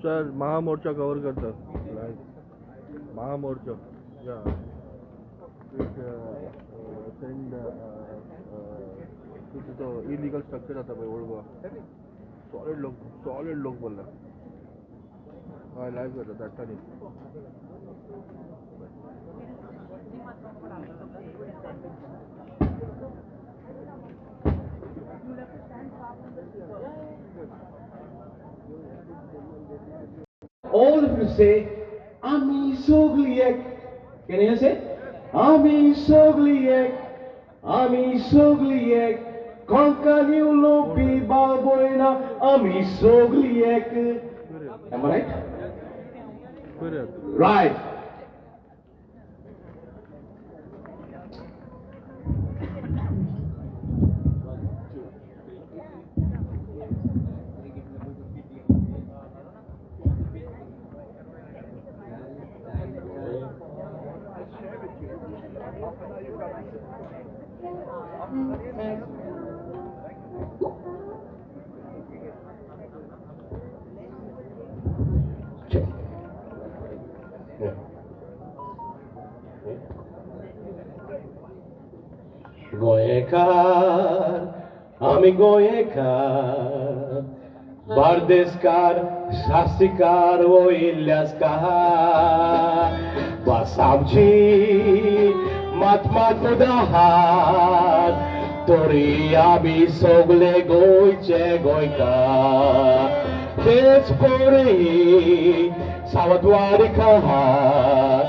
Sir महामोर्चा cover करतं महामोर्चा या सेंड तो इलिगल स्ट्रक्चर आता भाई ओळख सॉलिड लोक बोलला हा लाईव्ह करतात आठवणी All of you say, Ami Sogliek. Can you say? Ami Sogliek. Ami Sogliek. Konkani Lopi Baboina. Ami Sogliek. Am I right? Right. Goyekar, Ami Goyekar, Bardeskar, Shastikar, O Ilyaskar, Basamchi, Matmat Mudahat, Tori Abi Sogle Goyche Goykar, Tespori, Samadwari Kahat,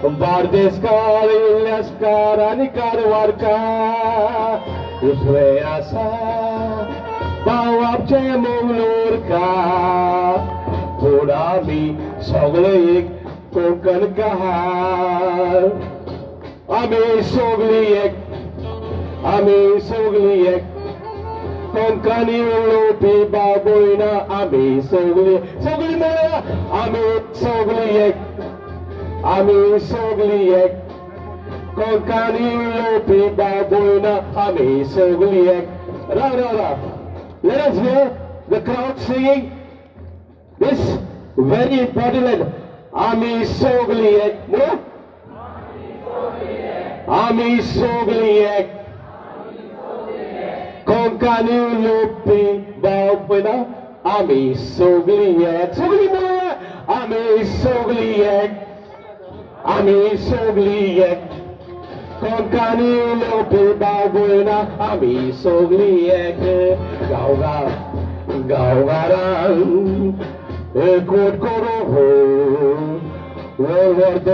Bardeskar, Ilyaskar, Anikar Warka, Uswe Asa, Bawabche Mumlurka, Purami, Soglik, Kokan Kahar, Ami Sogliek, Konkani Lopi Baboina, Ami Sogliek, Ami Sogliek. Ami Sogliek, Konkani Lopi Baboina, Ami Sogliek. Ra. Let us hear the crowd singing this very important line. Ami Sogliek. Ami Sogliek. Konkani Lopi Baboina, Ami Sogliek. Ami Sogliek. Ami Sogliek, Konkani Lopi Baboina, Ami Sogliek, Gaugaran, Ekot Koroho, World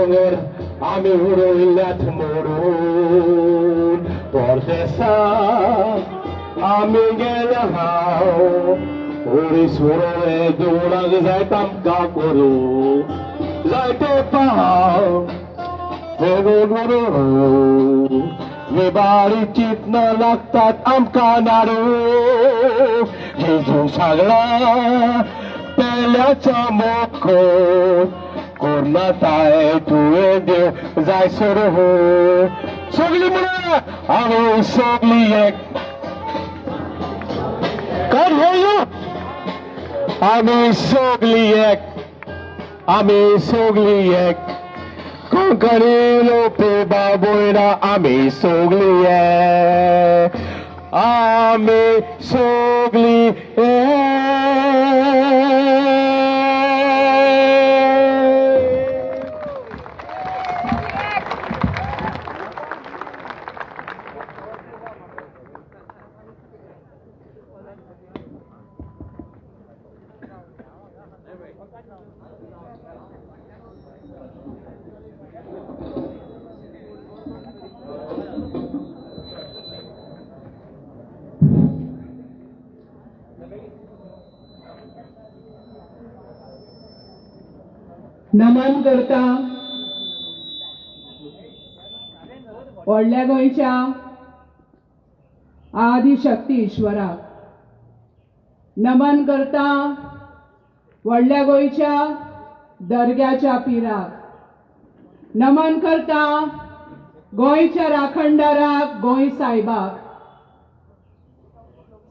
Ami Huro Ilat Morun, Portesa, Ami Gelahao, Urisuro Edurag Zaitam Kakuru. Zaite pahal, Vibari chitna laktat amka naru, Jesus sagla, pelyacha mokko, korna tae tuye de zai soroho. Sogli muna, Ami Sogliek. Can't hear you. Ami Sogliek. Ami Sogliek, Konkani Lopi Baboina, Ami Sogliek, Ami Sogliek. नमन करता व्हडल्या गोंयच्या आदिशक्ती ईश्वराक, नमन करता व्हडल्या गोंयच्या दर्ग्याच्या पिराक, नमन करता गोंयच्या राखणदाराक गोंय सायबाक.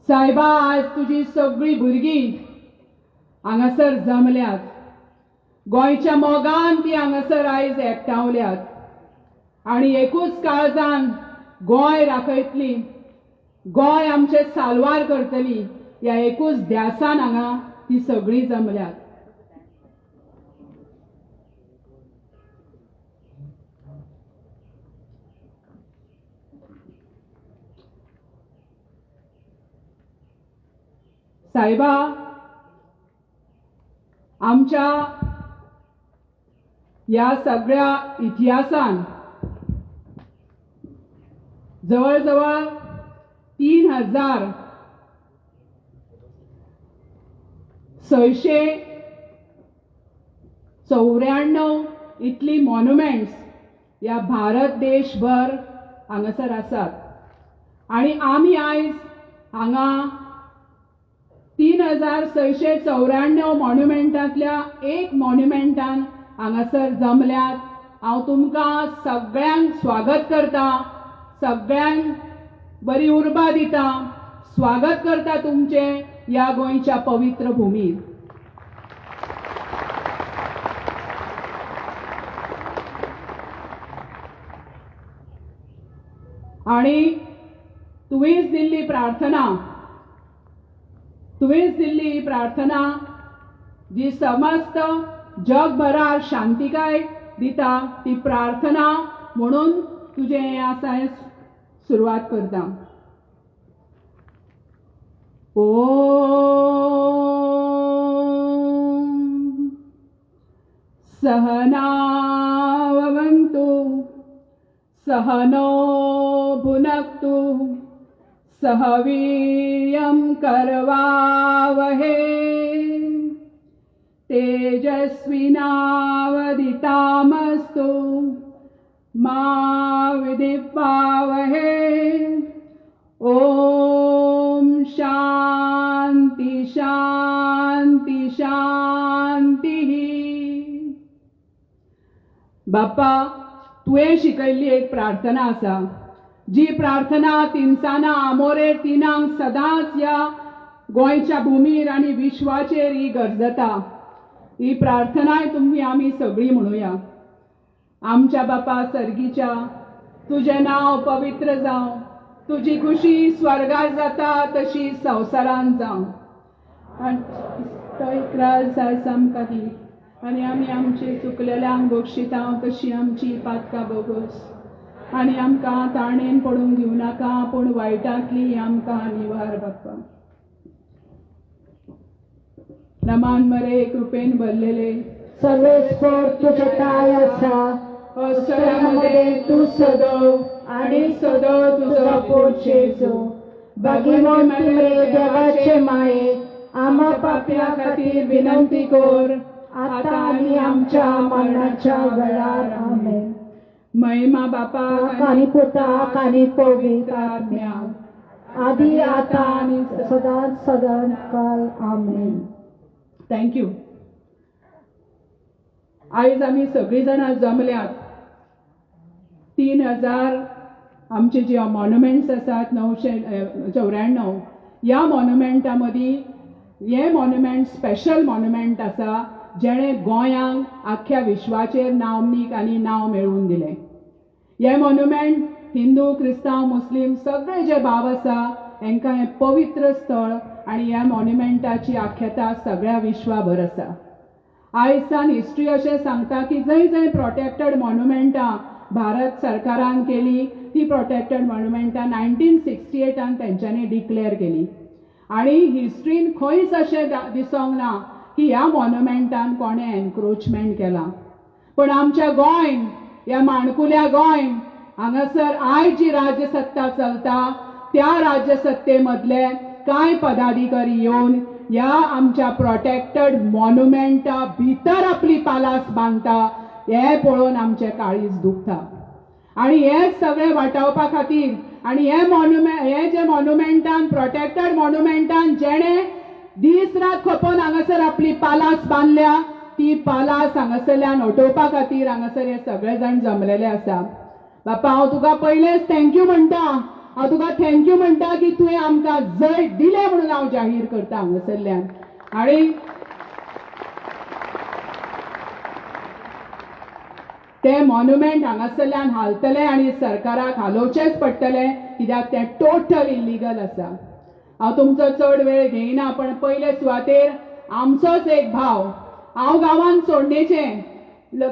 सायबा, आज तुजी सगळी भुरगीं हांगासर जमल्यात. गोंयच्या मोगान ती हांगासर आयज एकठावल्यात आनी एकूच काळजान गोंय राखयतली, गोंय आमचे साल्वार करतली ह्या एकूच ध्यासान हांगा ती सगळीं जमल्यात. साहेबा, आमच्या या सगळ्या इतिहासान जवळजवळ 3694 इतली मॉन्युमेंट्स या भारत देशभर हांगासर आसात. आणि आमी आयज हांगा 3694 मॉन्युमेंटांतल्या एक मॉन्युमेंटान हांगासर जमल्यात. हांव तुमकां सगळ्यांक स्वागत करता, सगळ्यांक बरी उर्बा दिता, स्वागत करता तुमचे या गोंयच्या पवित्र भुमीर. आणि तुवेंच दिल्ली प्रार्थना जी समस्त जगभरात शांतिकाय दिता, ती प्रार्थना म्हणून तुझे हे आसा हें सुरवात करता. ओम सहनाववन्तु सहनो भुनक्तु सह वीर्यं करवावहे तेजस्विनावदितामस्तु मा विद्विषावहे. ओम शांति शांति शांति. बाप्पा, तुवें शिकयल्ली एक प्रार्थना आसा, जी प्रार्थना तिनसाना आमोरे तिनांक सदांच ह्या गोंयच्या भुमीर आनी विश्वाचेर ही गरजता. ही प्रार्थनाय तुम्ही आमी सगळीं म्हणुया. आमच्या बापा सर्गीच्या, तुझे नाव पवित्र जावं, तुझी खुशी स्वर्गार जाता तशी संवसारांत जावं. आनी आमी आमची चुकलेल्यांक बक्षिता तशी आमची पातकां बोगोस. आनी आमकां ताणेन पडूंक दिवं नाका, पूण वायटांतली आमकां निवार बाप्पा. नमान मरे कृपेन भरलेले सर्वेस्वर तुझे काय आसा, अस्तरामध्ये तू सदव आणि सदव तुझो पोट जेजू. भगिवन तुरे देवाचे माये, आम्हा पाप्या खातीर विनंती कर, आता आनी आमच्या मरणाच्या वेळार. आमेन. महिमा बापा कानी पुता कानी पवित्र आत्म्या, आदी आता आनी सदांच सदां काल. आमेन. थँक्यू. आयज आमी सगळीं जाणां जमल्यात. 3000 आमचे जे मॉन्युमेंट्स आसात 994 ह्या मॉन्युमेंटा मदीं हे मॉन्युमेंट स्पेशल मॉन्युमेंट आसा जेणे गोंयांक आख्ख्या विश्वाचेर नामनीक आनी नांव मेळवून दिलें. हे मॉन्युमेंट हिंदू क्रिस्तांव मुस्लीम सगळे जे भाव आसा हांकां हें पवित्र स्थळ आनी ह्या मॉन्युमेंटाची आख्याता सगळ्या विश्वाभर आसा. आयज सावन हिस्ट्री अशें सांगता की जंय जंय प्रोटेक्टेड मॉन्युमेंटां भारत सरकारान केली, ती प्रोटेक्टेड मॉन्युमेंटां 1968 तेंच्यांनी डिक्लेअर केली. आनी हिस्ट्रीन खंयच अशें दिसोंक ना की ह्या मॉन्युमेंटान कोणें एनक्रोचमेंट केला. पण आमच्या गोंयन, ह्या माणकुल्या गोंयन हांगासर आयज जी राज्यसत्ता चलता त्या राज्यसत्ते मदले कांय पदाधिकारी येवन ह्या आमच्या प्रोटेक्टेड मॉन्युमेंटा भितर आपली पालास बांदता हे पळोवन आमचे काळीज दुखता. आनी हे सगळे वाटावपा खातीर आनी हे जे मॉन्युमेंटान प्रोटेक्टेड मॉन्युमेंटान जेणे दीस रात खपोवन हांगासर आपली पालास बांदल्या, ती पालास हांगासरल्यान हटोवपा खातीर हांगासर हे सगळे जाण जमलेले आसा. बापा, हांव तुका पयलेच थँक्यू म्हणटा. हांव तुका थँक्यू म्हणटा की तुवें आमकां जय दिलें म्हणून हांव जाहीर करता हांगासरल्यान. आनी ते मॉन्युमेंट हांगासरल्यान हालतले आनी सरकाराक हालोवचेच पडटले, कित्याक ते टोटल इलिगल आसा. हांव तुमचो चड वेळ घेयना, पण पयले सुवातेर आमचोच एक भाव, हांव गांवांत सोडणेचें,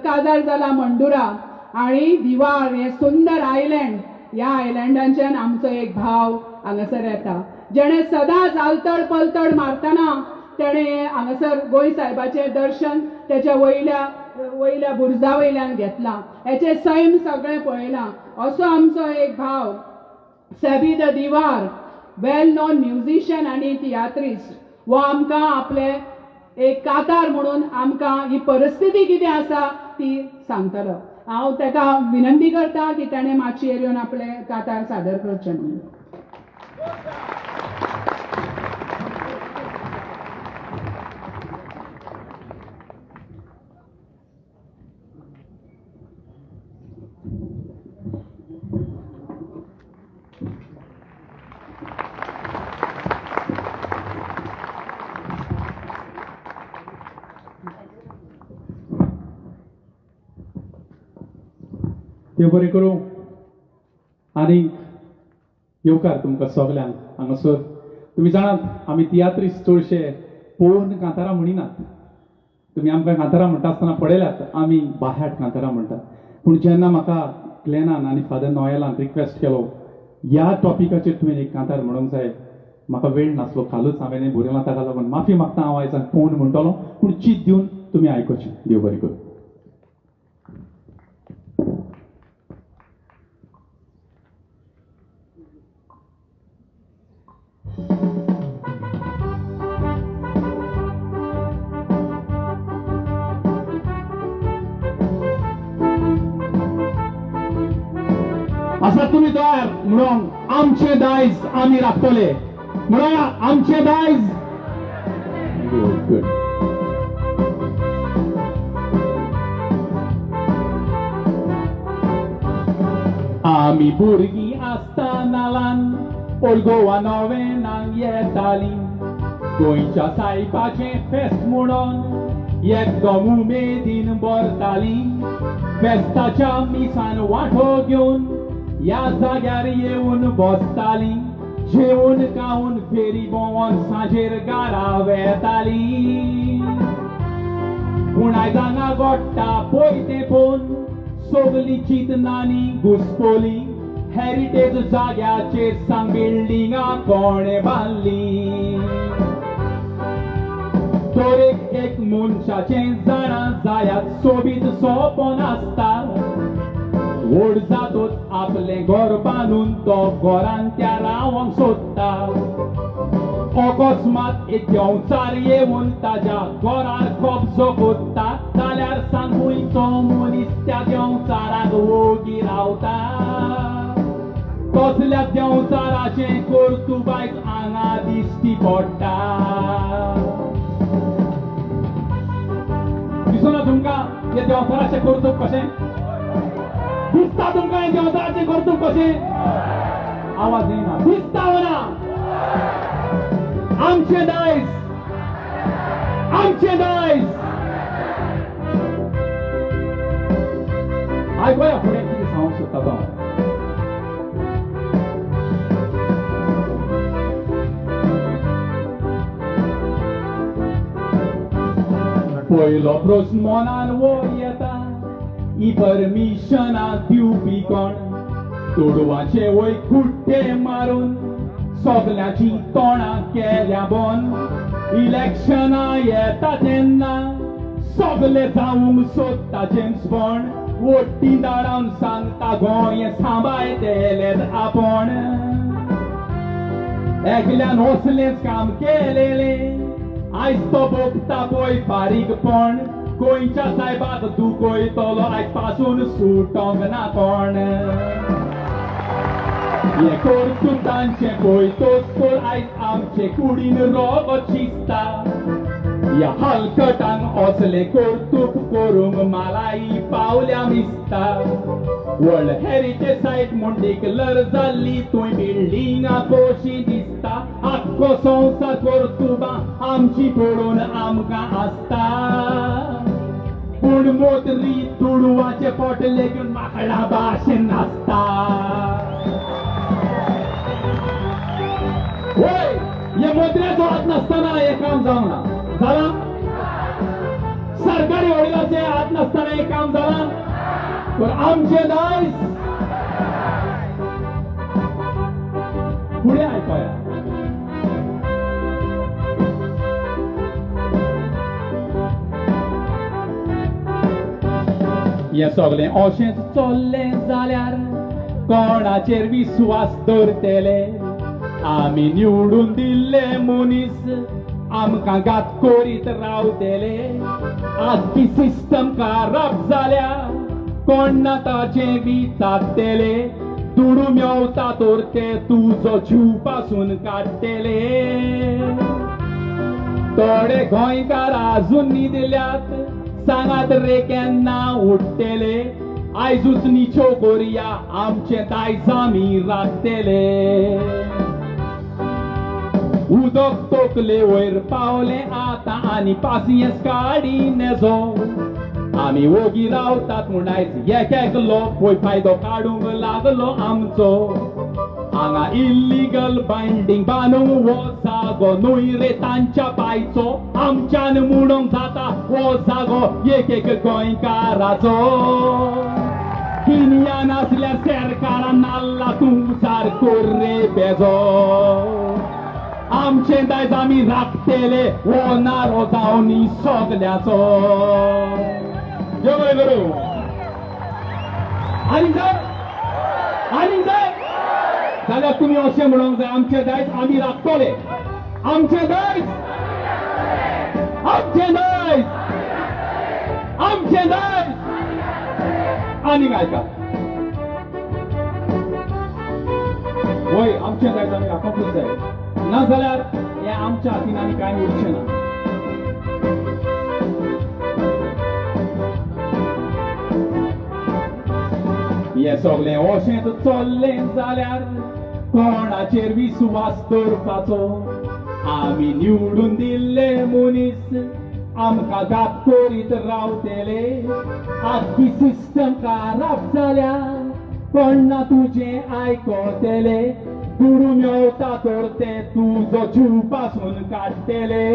काजार जाला मंडुरा आनी दिवार हें सुंदर आयलँड, ह्या आयलँडांच्यान आमचो एक भाव हांगासर येता, जेणे सदांच आलतड पलतड मारतना तेणें हांगासर गोंय सायबाचें दर्शन तेच्या वयल्या बुर्जा वयल्यान घेतलां, हेचें सैम सगळें पळयलां. असो आमचो एक भाव Seby de Divar, well known musician आनी तियात्रिस्ट, वो आमकां आपले एक कातार म्हणून आमकां ही परिस्थिती कितें आसा ती सांगतलो. हांव ताका विनंती करता की ताणें मातशी येवन आपले कातार सादर करचें म्हणून. देव बरें करूं. आनी येवकार तुमकां सगल्यांक हांगासर. तुमी जाणात आमी तियात्रिस्ट चडशे पळोवन कांतारां म्हणिनात. तुमी आमकां कांतारां म्हणटा आसतना पळयल्यात आमी बाह्याट कांतारां म्हणटात. पूण जेन्ना म्हाका क्लेनान आनी फादर नॉयलान रिक्वेस्ट केलो ह्या टॉपिकाचेर तुवें एक कांतार म्हणूंक जाय, म्हाका वेळ नासलो, कालूच हांवें बरयलां, ताका लागून माफी मागता. हांव आयज पळोवन म्हणटलो, पूण चीत दिवन तुमी आयकुचें. देव बरें करूं. आसा तुमी तयार म्हणून आमचे दायज आमी राखतले म्हणूया. आमचे दायज आमी भुरगीं आसतनाल्यान ओल्ड गोवा नोवेनांक येतालीं. गोंयच्या सायबाचें फेस्त म्हणून एकदम उमेदीन भरतालीं. फेस्ताच्या मिसान वांटो घेवन ह्या जाग्यार येवन बसतालीं. जेवून खावन फेरी भोंवन सांजेर घरा वेतालीं. पूण आयज हांगा घडटा पळय तें पळोवन सगलीं चिंतनांनी घुस्पोलीं. हेरिटेज जाग्याचेर सांग बिल्डिंगां कोणे बांदलीं. दरेक एक मनशाचें जाणा जायात सोबीत सोपन आसता. व्हड जातोच आपलें घर बांदून तो घरांत त्या रावंक सोदता. अकस्मात एक देंवचार येवन ताच्या घरार कब्जो कोत्ता जाल्यार सांग गोंयचो मनीस त्या देंवचाराक वोगी रावता. कसल्या देंवचाराचें कर्तूब आयज हांगा दिश्टी पडटा. दिसना तुमकां हे देंवचाराचें कर्तूब कशें दिसता? तुमकां हे देंवचाराचें कर्तूब कशें? आवाज येना. दिसता वा ना? आमचे दायज, आमचे दायज. आयकया फुडें कितें सांगूंक सोदता तो. पयलो प्रस्न मनान वो येता, ही परमिशनां दिवपी कोण? तोडवाचे वय खुट्टे मारून सगल्याची तोंडां केल्या बंद. इलेक्शनां येता तेन्ना सगले जावंक सोदता जेम्स बॉन्ड. वोटी दाडावन सांगता गोंय सांबाळटलें आपण. एकल्यान असलेंच काम केलेलें आयज तो भोगता पळय फारीकपण. गोंयच्या सायबाक दुखयतलो आयज पासून सुटोंक ना कोण. हे कर्तुतांचे पळयतोच तर आयज आमचे कुडीन रोगत शिजता. ह्या हलकटांक असले कर्तूब करूंक मालाई पावल्या मिसता. वर्ल्ड हेरिटेज सायट म्हूण डिक्लेर जाल्ली थंय बिल्डिंगां कशी दिसता. आख्खो संवसार कर्तुबां आमची पळोवन आमकां आसता. पूण मोतरी तुडवाचे पोटले घेऊन माकडा भाशेन नाचता होय हे मोत्र्याचो हात नासतना हे काम जावना जाला सरकारी वडिलांचे हात नासतना हे काम जाला पण आमचे दायज पुढे आयकूया हे सगळें अशेंच चल्लें जाल्यार कोणाचेर विश्वास दवरतले आमी निवडून दिल्ले मनीस आमकां घात करीत रावतले आख्खी सिस्टम खराब जाल्या कोण ना ताचें विचारतले दुडू मेवता तर ते तुजो जीव पासून काडटले थोडे गोंयकार अजून न्हिदल्यात सांगात रे केन्ना उठतले आयजूच निचो करुया आमचे दायज आमी राखतले उदक तोकले वयर पावले आतां आनी पासियेंस काडी नेजो आमी ओगी रावतात म्हूण आयज एक एकलो पळय फायदो काडूंक लागलो आमचो हांगा इल्लीगल बायंडींग बांदूंक हो जागो न्हय रे तांच्या पायचो आमच्यान मुडोंक जाता हो जागो एक एक गोंयकाराचो किनिया नासल्यार सरकारान नाल्ला तूं सार कर रे बेजो आमचे दायज आमी राखतले हो नारो जावन सगल्याचो जय गुरु आनी जाय जाल्यार तुमी अशें म्हणूंक जाय आमचे दायज आमी राखतले आमचे दायज आमचे दायज आमचे दायज आनीक आयका वय आमचे दायज आमी राखोंकूच जाय ना जाल्यार हे आमच्या हातीन आनी कांय उरचें ना हे सगळें अशेंच चल्लें जाल्यार कोणाचेर विश्वास दवरपाचो आमी निवडून दिल्ले मनीस आमकां घात करीत रावतले आख्खी सिस्टम खराब जाल्यार कोण ना तुजें आयकतले दुडू मेवता तर ते तुजो जीव पासून काडटले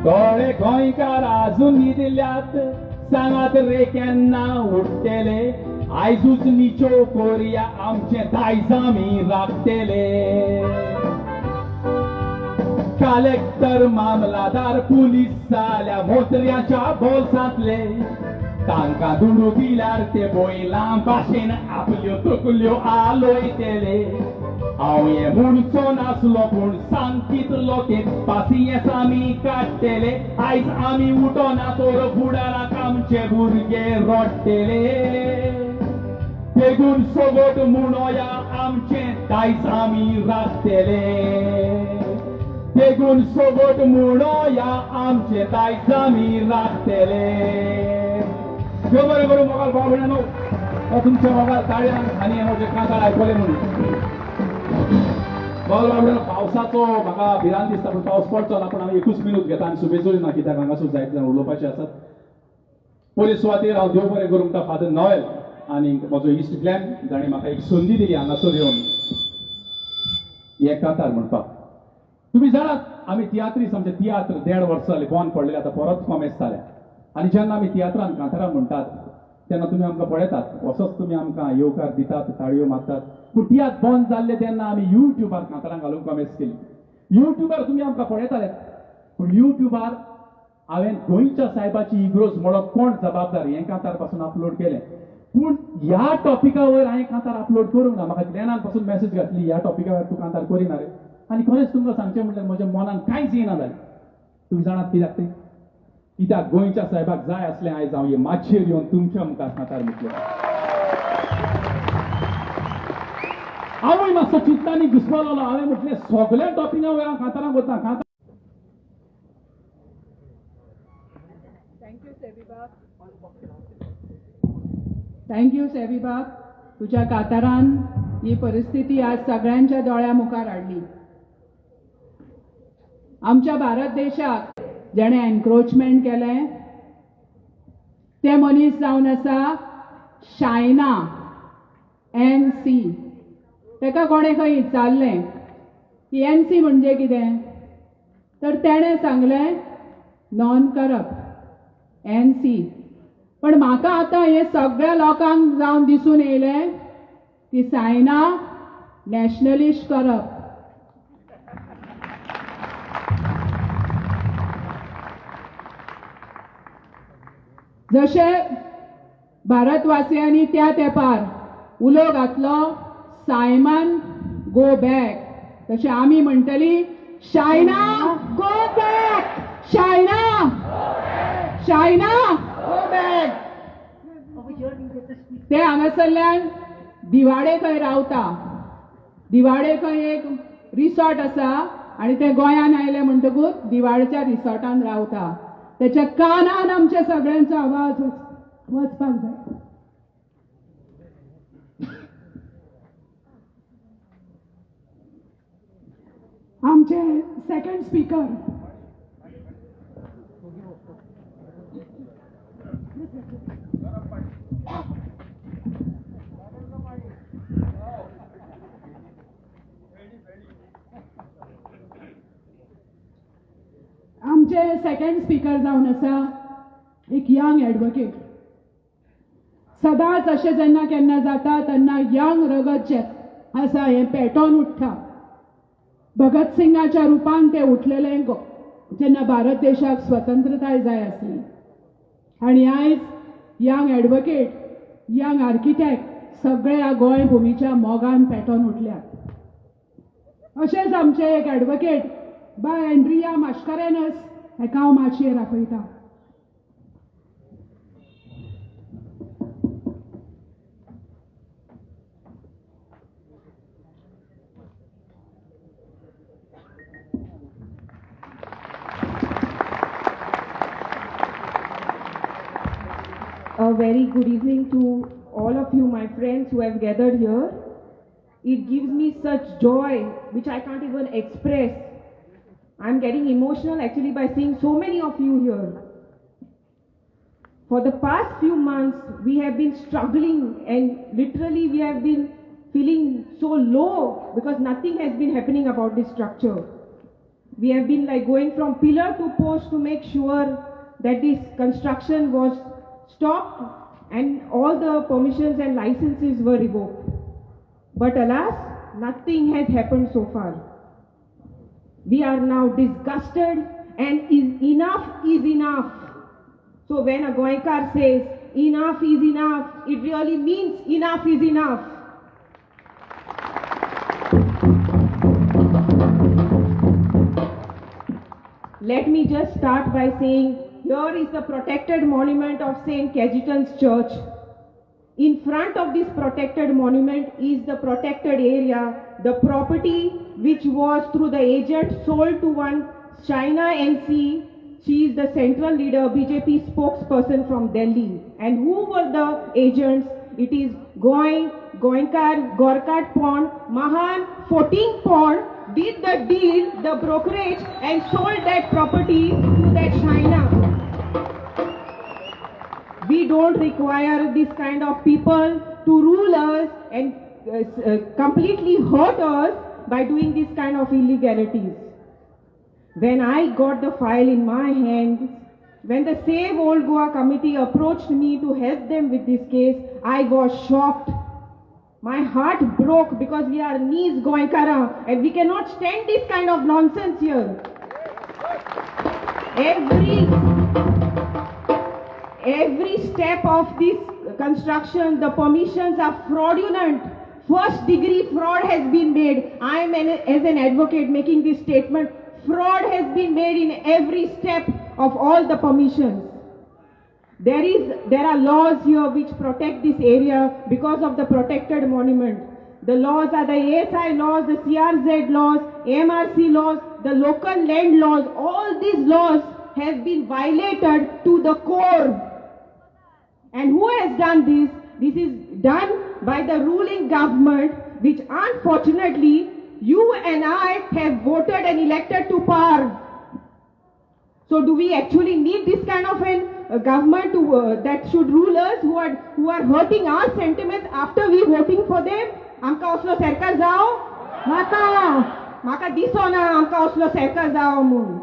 थोडे गोंयकार अजून न्हिदल्यात सांगात रे केन्ना उठतले आयजूच निचो करुया आमचे दायज आमी राखतले कलेक्टर मामलादार पुलीस जाल्या मोतऱ्याच्या बोल्सांतले तांकां दुडू दिल्यार ते बैलां भाशेन आपल्यो तकल्यो आलोयतले हांव हे म्हणचो नासलो पूण सांगितलो ते पासियेंस आमी काडटले आयज आमी उठोना तर फुडाराक आमचे भुरगे रडटले तेगून सोबत म्हणोया आमचे दायज आमी राखतले तेगून सोबत म्हणोया आमचे दायज आमी राखतले देव बरें करूं मोगाल भाव भयणांनो हो तुमच्या मोगाल ताळ्यांक आनी हांव जे कांतार आयकले म्हणून मोगाल भाव भयणांनो पावसाचो म्हाका भिरांत दिसता पूण पावस पडचो ना पूण हांव एकूच मिनूत घेता आनी सुबेजोरी ना कित्याक हांगासर जायते जाण उलोवपाचे आसात पयले सुवातेर हांव देव बरें करूं म्हणटा फादर नॉयल आनी म्हजो इश्ट ग्लॅन जाणें म्हाका एक संदी दिली हांगासर येवन हे कांतार म्हणपाक तुम्ही जाणात आमी तियात्रीस आमचे तियात्र 1.5 वर्सां जालीं बंद पडलेले आतां परत कॉमेस जाल्या आनी जेन्ना आमी तियात्रान कांतारां म्हणटात तेन्ना तुमी आमकां पळयतात असोच तुमी आमकां येवकार दितात ताळयो मारतात पूण तियात्र बंद जाल्ले तेन्ना आमी युट्यूबार कांतारां घालूंक कॉमेस केली युट्यूबार तुमी आमकां पळयताले पूण युट्यूबार हांवें गोंयच्या सायबाची इग्रोज म्हणून कोण जबाबदार हें कांतार पासून अपलोड केलें पूण ह्या टॉपिका वयर हांवें कांतार अपलोड करूंक ना म्हाका ग्लॅनान पासून मेसेज घातली ह्या टॉपिका वयर तूं कांतार करिना रे आनी खरेंच तुमकां सांगचें म्हणल्यार म्हज्या मनान कांयच येना जालें तुमी जाणात कित्याक तें कित्याक गोंयच्या सायबाक जाय आसलें आयज हांव हे माचयेर येवन तुमच्या मुखार कांतार म्हटलें हांवूय मातसो चिंतांनी घुस्पलोलो हांवें म्हटलें सगळ्या टॉपिका वयर हांव कांतारांक वता कांतार थँक्यू सेविबाग तुझ्या कांतारान ही परिस्थिती आज सगळ्यांच्या दोळ्या मुखार हाडली आमच्या भारत देशाक जेणे एनक्रोचमेंट केलें ते मनीस जावन आसा शायना NC. ताका कोणे खंय विचारलें की NC म्हणजे कितें, तर तेणें सांगलें नॉन करप्ट NC. पण म्हाका आतां हे सगळ्या लोकांक जावन दिसून येयलें की सायना नॅशनलिस्ट करप्ट. जशे भारतवासियांनी त्या तेंपार उलो घातलो सायमन गो बॅक, तशें आमी म्हणटली Shaina go back, Shaina Shaina go back. ते हांगासरल्यान दिवाडे खंय रावता. दिवाडे खंय एक रिसॉर्ट आसा आनी ते गोंयान आयले म्हणटकूच दिवाडेच्या रिसॉर्टान रावता. त्याच्या कानान आमच्या सगळ्यांचो आवाज वचपाक जाय. आमचे सेकंड स्पीकर जावन आसा एक यंग एडवोकेट. सदांच अशें जेन्ना केन्ना जाता तेन्ना यंग रगत जे आसा हें पेटोवन उठ्ठा. भगत सिंगाच्या रुपान ते उठलेले जेन्ना भारत देशाक स्वतंत्रताय जाय आसली. आनी आयज यंग एडवोकेट, यंग आर्किटेक्ट सगळे ह्या गोंय भुमीच्या मोगान पेटोवन उठल्यात. अशेंच आमचे एक एडवोकेट बाय एंड्रिया मास्कारेनस, हेका हांव माचयेर आपयता. A very good evening to all of you, my friends who have gathered here. It gives me such joy which I can't even express. I'm getting emotional actually by seeing so many of you here. For the past few months, we have been struggling and literally we have been feeling so low because nothing has been happening about this structure. We have been like going from pillar to post to make sure that this construction was stopped and all the permissions and licenses were revoked. But alas, nothing has happened so far. We are now disgusted and enough is enough. So when a Goenkar says enough is enough, it really means enough is enough. Let me just start by saying here is the protected monument of St. Cajetan's Church. In front of this protected monument is the protected area, the property which was through the agent sold to one China NC. She is the central leader, BJP spokesperson from Delhi. And who were the agents? It is Goenkar, Gorkat Pond, Mahan 14 Pond did the deal, the brokerage and sold that property to that China. We don't require this kind of people to rule us and completely hurt us by doing this kind of illegalities. When I got the file in my hands, when the Save Old Goa committee approached me to help them with this case, I was shocked. My heart broke because we are Nis Goenkara and we cannot stand this kind of nonsense here. Every step of this construction, the permissions are fraudulent. First degree fraud has been made. I am as an advocate making this statement. Fraud has been made in every step of all the permissions. There are laws here which protect this area because of the protected monument. The laws are the ASI laws, the CRZ laws, MRC laws, the local land laws. All these laws have been violated to the core. And who has done this? This is done by the ruling government, which unfortunately you and I have voted and elected to power. So do we actually need this kind of an government that should rule us, who are hurting our sentiments after we voting for them. Amka oslo sarkar jao. Maka disona amka oslo sarkar jao mun.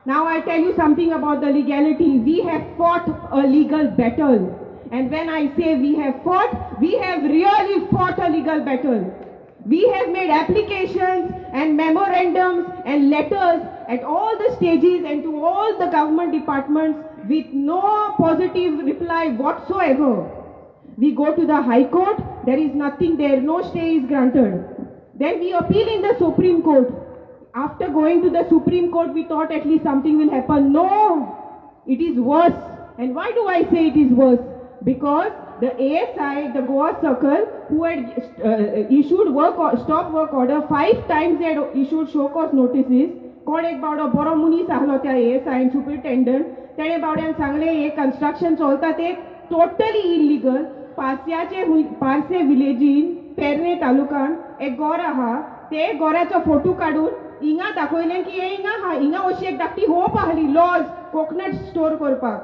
Now I tell you something about the legality. We have fought a legal battle. And when I say we have fought, we have really fought a legal battle. We have made applications and memorandums and letters at all the stages and to all the government departments with no positive reply whatsoever. We go to the High Court, there is nothing there, no stay is granted. Then we appeal in the Supreme Court. After going to the Supreme Court, we thought at least something will happen. No, it is worse. And why do I say it is worse? Because the ASI, the Goa Circle, who had issued stop work order 5 times, they had issued show cause notices. कोण एक बावडो बरो मनीस आहलो त्या ASI superintendent तेणे बावड्यान सांगले हे construction चलता ते टोटली इल्लीगल. पारसे विलेजीन पेरणे तालुकान एक घर आहा ते घराचो फोटो काडून हिंगा दाखयलें की हे हिंगा हा हिंगा अशी एक धाकटी होप आहली लॉज कोकोनट स्टोर करपाक.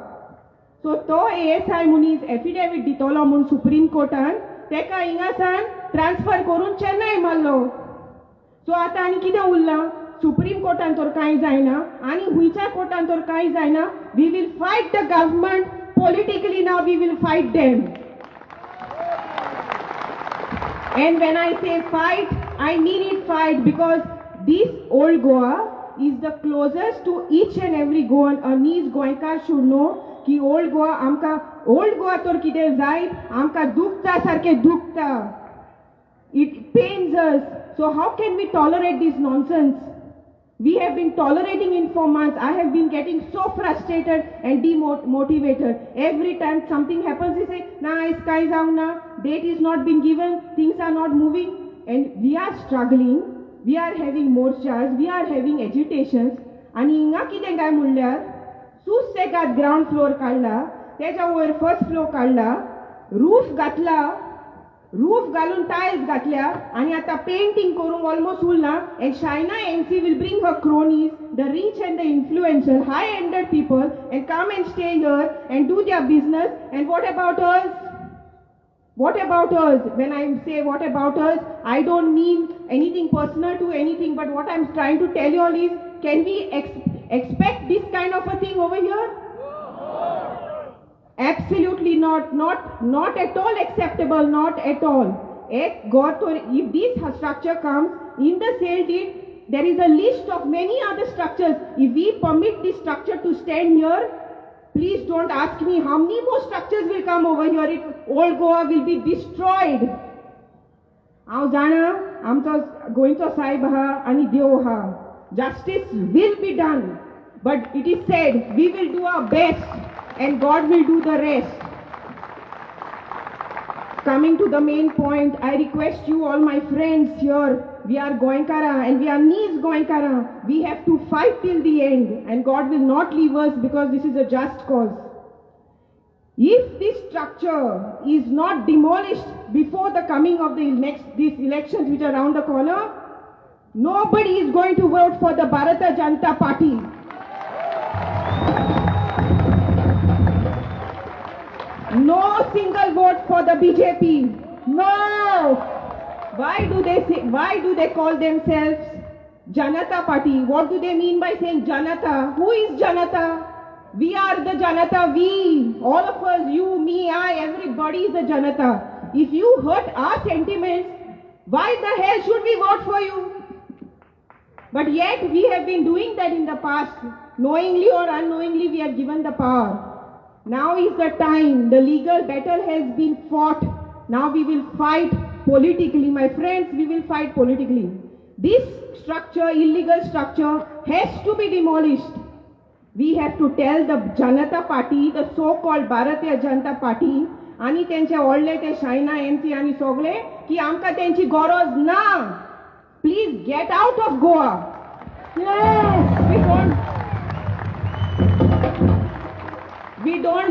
सो तो ASI मनीस एफिडेविट दितलो म्हूण सुप्रीम कोर्टान तेका हिंगासान ट्रान्सफर करून चेन्नई मारलो. सो आतां आनी कितें उरलां? सुप्रीम कोर्टान तर कांय जायना आनी हुंयच्या कोर्टान तर कांय जायना. We will fight the government politically. Now we will fight them. And when I say fight, I mean it fight, because this old Goa is the closest to each and every Goan. Anis Goankar should know ki old Goa tor kide zai amka dukta sarke dukta. It pains us. So how can we tolerate this nonsense? We have been tolerating it for months. I have been getting so frustrated and demotivated. Every time something happens, they say, "Na, sky is na, date is not been given, things are not moving," and we are struggling. We are having morchas, we are having agitations. आणि हिंगा कितें काय म्हणल्यार सुसेगाद ground floor काढला, त्याच्या वयर first floor काढला, roof घातला, रूफ घालून टाइल्स घातल्या आणि आता पेंटिंग करूंक ऑलमोस्ट उरला. End China MC will bring her cronies, the rich and the influential, high-ended people, and come and stay here and do their business. And what about us? What about us? When I say what about us, I don't mean anything personal to anything, but what I'm trying to tell you all is, can we expect this kind of a thing over here? Absolutely not. Not at all acceptable. Not at all. If this structure comes in the sale deed, there is a list of many other structures. If we permit this structure to stand here, please don't ask me how many more structures will come over here. Old Goa will be destroyed. हांव जाणा आमचो गोंयचो साहेब आहा आनी देव आहा. Justice will be done. But it is said, we will do our best and God will do the rest. Coming to the main point, I request you all my friends here, we are Goenkara and we are Nis Goenkara. We have to fight till the end and God will not leave us because this is a just cause. If this structure is not demolished before the coming of these elections which are around the corner, nobody is going to vote for the Bharatiya Janata Party. No single vote for the BJP. No. Why do they call themselves Janata Party? What do they mean by saying Janata? Who is Janata? We are the Janata. We, all of us, you, me, I, everybody is the Janata. If you hurt our sentiments, why the hell should we vote for you? But yet we have been doing that in the past. Knowingly or unknowingly, we have given the power. Now is the time. The legal battle has been fought. Now we will fight politically. My friends, we will fight politically. This structure, illegal structure, has to be demolished. We have to tell the Janata Party, the so-called Bharatiya Janata Party, आणि त्यांचे ओडले ते China MC आणि सगळे की आमका त्यांची गरज ना. Please get out of Goa. Yes. We don't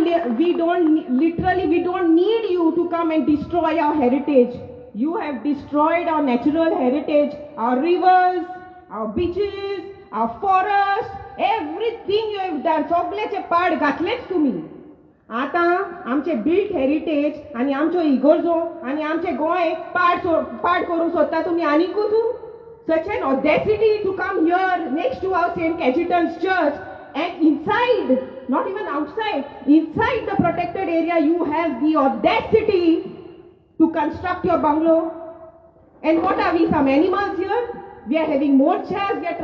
need you to come and destroy our heritage. You have destroyed our natural heritage, our rivers, our beaches, our forests, everything you have done, सगळ्याचे पाड घातलेच तुम्ही. आता आमचे built heritage आणि आमच्यो इगोर्जो आणि आमचे गोंय पाड करूंक सोदता तुम्ही आनीकूच. Such an audacity to come here next to our St. Cajetan's Church, and inside, not even outside, inside the protected area, you have the audacity to construct your bungalow. And what are we, some animals here? We are having more chairs, we are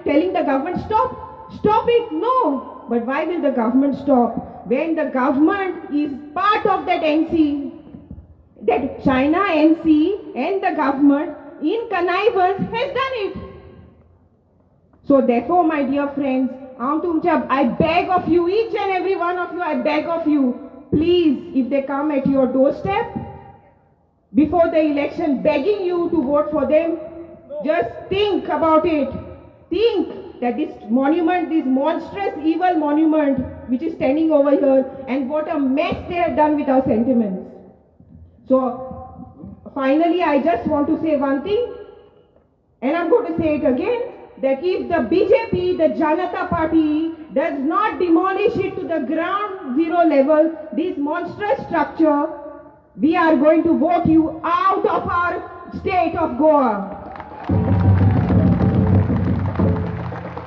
telling the government, stop it, no. But why will the government stop? When the government is part of that NC, that China NC and the government in connivance has done it. So therefore, my dear friends, I beg of you, each and every one of you, I beg of you, please, if they come at your doorstep before the election begging you to vote for them, just think about it. Think that this monument, this monstrous evil monument which is standing over here, and what a mess they have done with our sentiments. So finally, I just want to say one thing, and I'm going to say it again, that if the BJP, the Janata Party, does not demolish it to the ground zero level, this monstrous structure, we are going to vote you out of our state of Goa.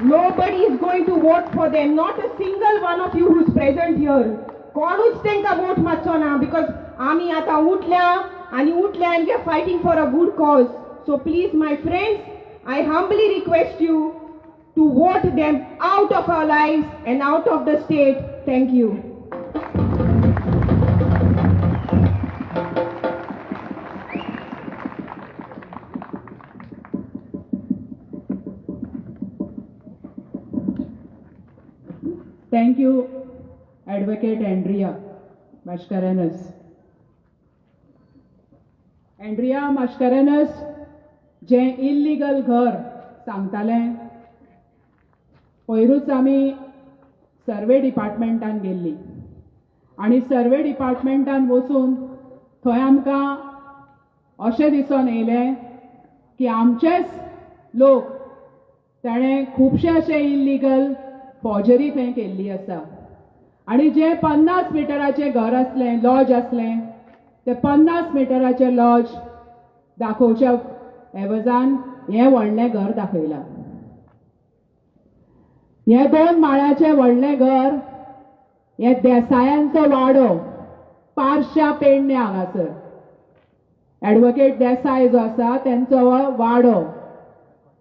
Nobody is going to vote for them, not a single one of you who's present here. कोणूच तेंका vote मातसो ना, because आमी आतां उठल्या and we are fighting for a good cause. So please, my friends, I humbly request you to vote them out of our lives and out of the state. Thank you. Thank you, Advocate Andrea Mascarenhas. Andrea Mascarenhas, जे illegal घर सांगतालें, पयरूच आमी सर्वे डिपार्टमेंटान गेल्ली आनी सर्वे डिपार्टमेंटान वचून थंय आमकां अशें दिसून येयलें की आमचेच लोक ताणें खुबशे अशे इल्लीगल फॉर्जरी थंय केल्ली आसा. आनी जे 50 मिटराचें घर आसलें, लॉज आसलें, ते 50 मिटराचें लॉज दाखोवच्या एवजान हें व्हडलें घर दाखयलां. हें 2 माळ्याचें व्हडलें घर, हें देसायांचो वाडो पार्शा पेडणे हांगासर. एडवोकेट देसाय जो आसा तेंचो वाडो,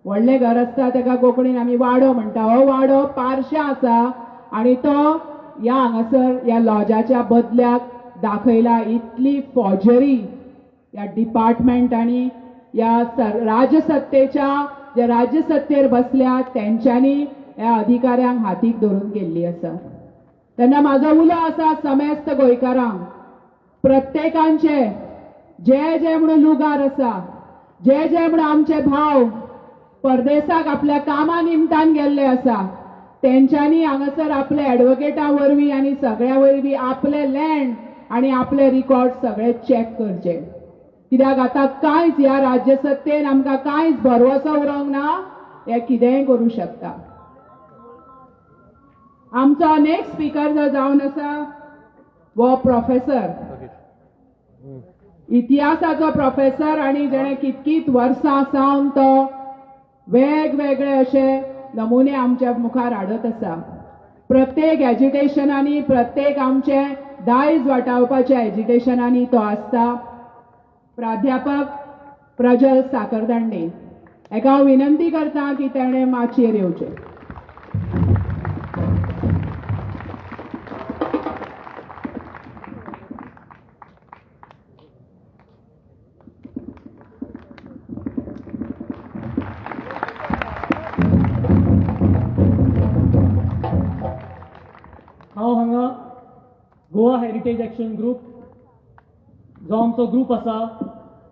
व्हडलें घर आसता ताका कोंकणीन आमी वाडो म्हणटा. हो वाडो पार्शा आसा आनी तो ह्या हांगासर ह्या लॉजाच्या बदल्याक दाखयला. इतली फॉर्जरी ह्या डिपार्टमेंटांनी, ह्या राजसत्तेच्या जे राजसत्तेर बसल्या तेंच्यांनी ह्या अधिकाऱ्यांक हातीक धरून केल्ली आसा. तेन्ना म्हाजो उलो आसा समेस्त गोंयकारांक, प्रत्येकांचे जे जे म्हणून लुगार आसा, जे जे म्हणून आमचे भाव परदेसाक आपल्या कामा निमतान गेल्ले आसा, तेंच्यांनी हांगासर आपले एडवोकेटा वरवीं आनी सगळ्या वरवीं आपले लँड आनी आपले रिकॉर्ड सगळे चॅक करचे. कित्याक आतां कांयच ह्या राज्यसत्तेन आमकां कांयच भरवसो उरोंक ना, हे कितेंय करूं शकता. आमचो नेक्स्ट स्पीकर जो जावन आसा वो प्रोफेसर, इतिहासाचो प्रोफेसर, आनी जेणे कितकीत वर्सां सावन तो वेगवेगळे अशे नमुने आमच्या मुखार हाडत आसा. प्रत्येक एज्युटेशनांनी, प्रत्येक आमचे दायज वाटावपाच्या एज्युटेशनांनी तो आसता. प्राध्यापक प्रज्वल साकरदांडे, हेका हांव विनंती करता की तेणें माचयेर येवचें. हांव हांगा गोवा हेरिटेज एक्शन ग्रुप जो आमचो ग्रुप आसा,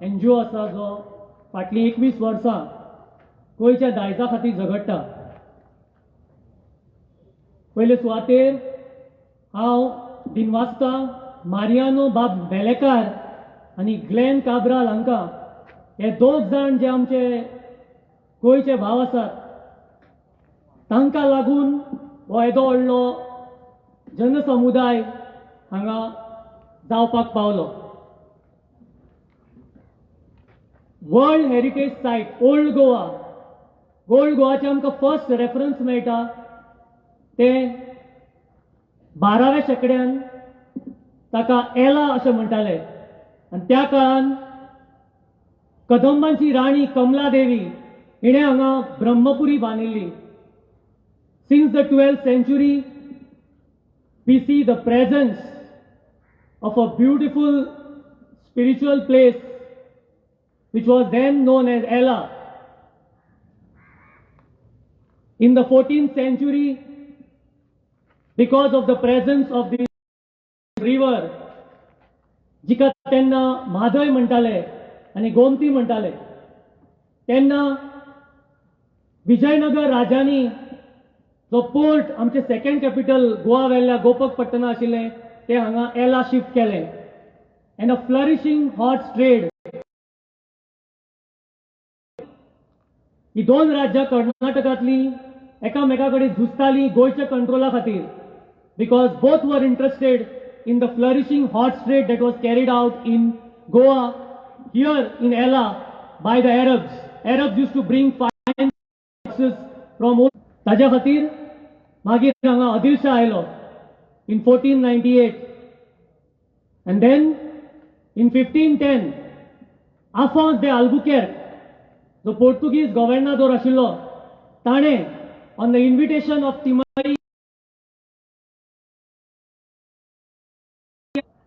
NGO आसा, जो फाटलीं 21 वर्सां गोंयच्या दायजा खातीर झगडटा. पयले सुवातेर हांव दिनवासता मारियानो बाब बेलेकार आनी ग्लेन काब्राल हांकां, हे 2 जाण जे आमचे गोंयचे भाव आसात, तांकां लागून हो येदो व्हडलो जनसमुदाय हांगा जावपाक पावलो. वर्ल्ड हेरिटेज सायट ओल्ड गोवाचे आमकां फर्स्ट रेफरन्स मेळटा ते 12व्या शेंकड्यान ताका एला अशें म्हणटाले आनी त्या काळान कदंबांची राणी कमला देवी हिणें हांगा Brahmpuri बांदिल्ली. Since the 12th century, we see the presence of a beautiful spiritual place which was then known as Ella. In the 14th century, because of the presence of the river, जिका तेन्ना म्हादय म्हणटाले आनी गोमती म्हणटाले, तेन्ना विजयनगर राजांनी जो पोर्ट आमचे second capital Goa वेल्ल्या गोपकपट्टना आशिल्लें ते हांगा एला शिफ्ट केलें. And a flourishing horse trade. ही दोन राज्यां कर्नाटकांतलीं एकामेका कडेन झुजतालीं गोंयच्या कंट्रोला खातीर, because both were interested in the flourishing horse trade that was carried out in Goa, here in Ella, by the Arabs. Arabs used to bring fine horses from ताज्या खातीर मागीर हांगा आदिलशाह आयलो in 1498. And then in 1510, Afonso de Albuquerque, जो पोर्तुगीज governor आशिल्लो, ताणें on the invitation of Timai,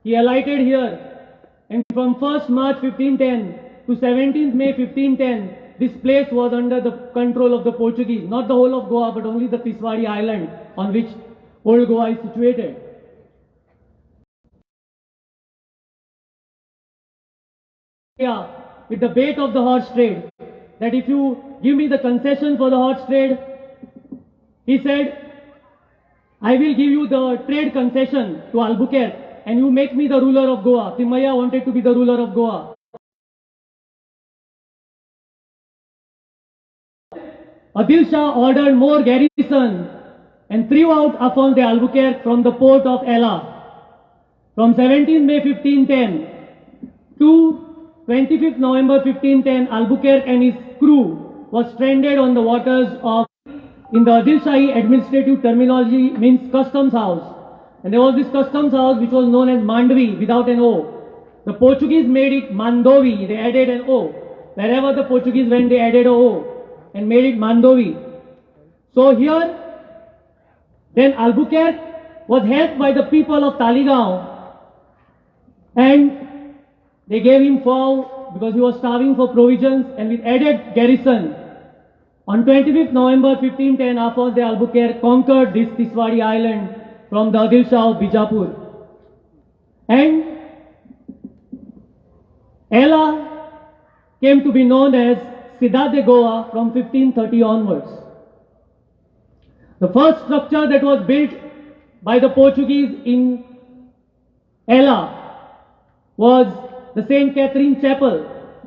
he alighted here, and from 1st March 1510 to 17th May 1510, this place was under the control of the Portuguese, not the whole of Goa, but only the Tiswadi island on which Old Goa is situated. Yeah, with the bait of the horse trade, that if you give me the concession for the horse trade, he said, I will give you the trade concession to Albuquerque, and you make me the ruler of Goa. Timaya wanted to be the ruler of Goa. Adil Shah ordered more garrison and threw out Afonso de Albuquerque from the port of Ella. From 17th May 1510 to 25th November 1510, Albuquerque and his crew was stranded on the waters of, in the Adil Shahi administrative terminology, means customs house. And there was this customs house which was known as Mandvi without an O. The Portuguese made it Mandovi. They added an O. Wherever the Portuguese went, they added a O and made it Mandovi. So here, then Albuquerque was helped by the people of Taligaon, and they gave him fowl because he was starving for provisions, and with added garrison, on 25th November 1510, Afonso de Albuquerque conquered this Tiswadi island from the Adil Shah of Bijapur. And Ella came to be known as Cidade de Goa from 1530 onwards. The first structure that was built by the Portuguese in Ella was the St. Catherine Chapel,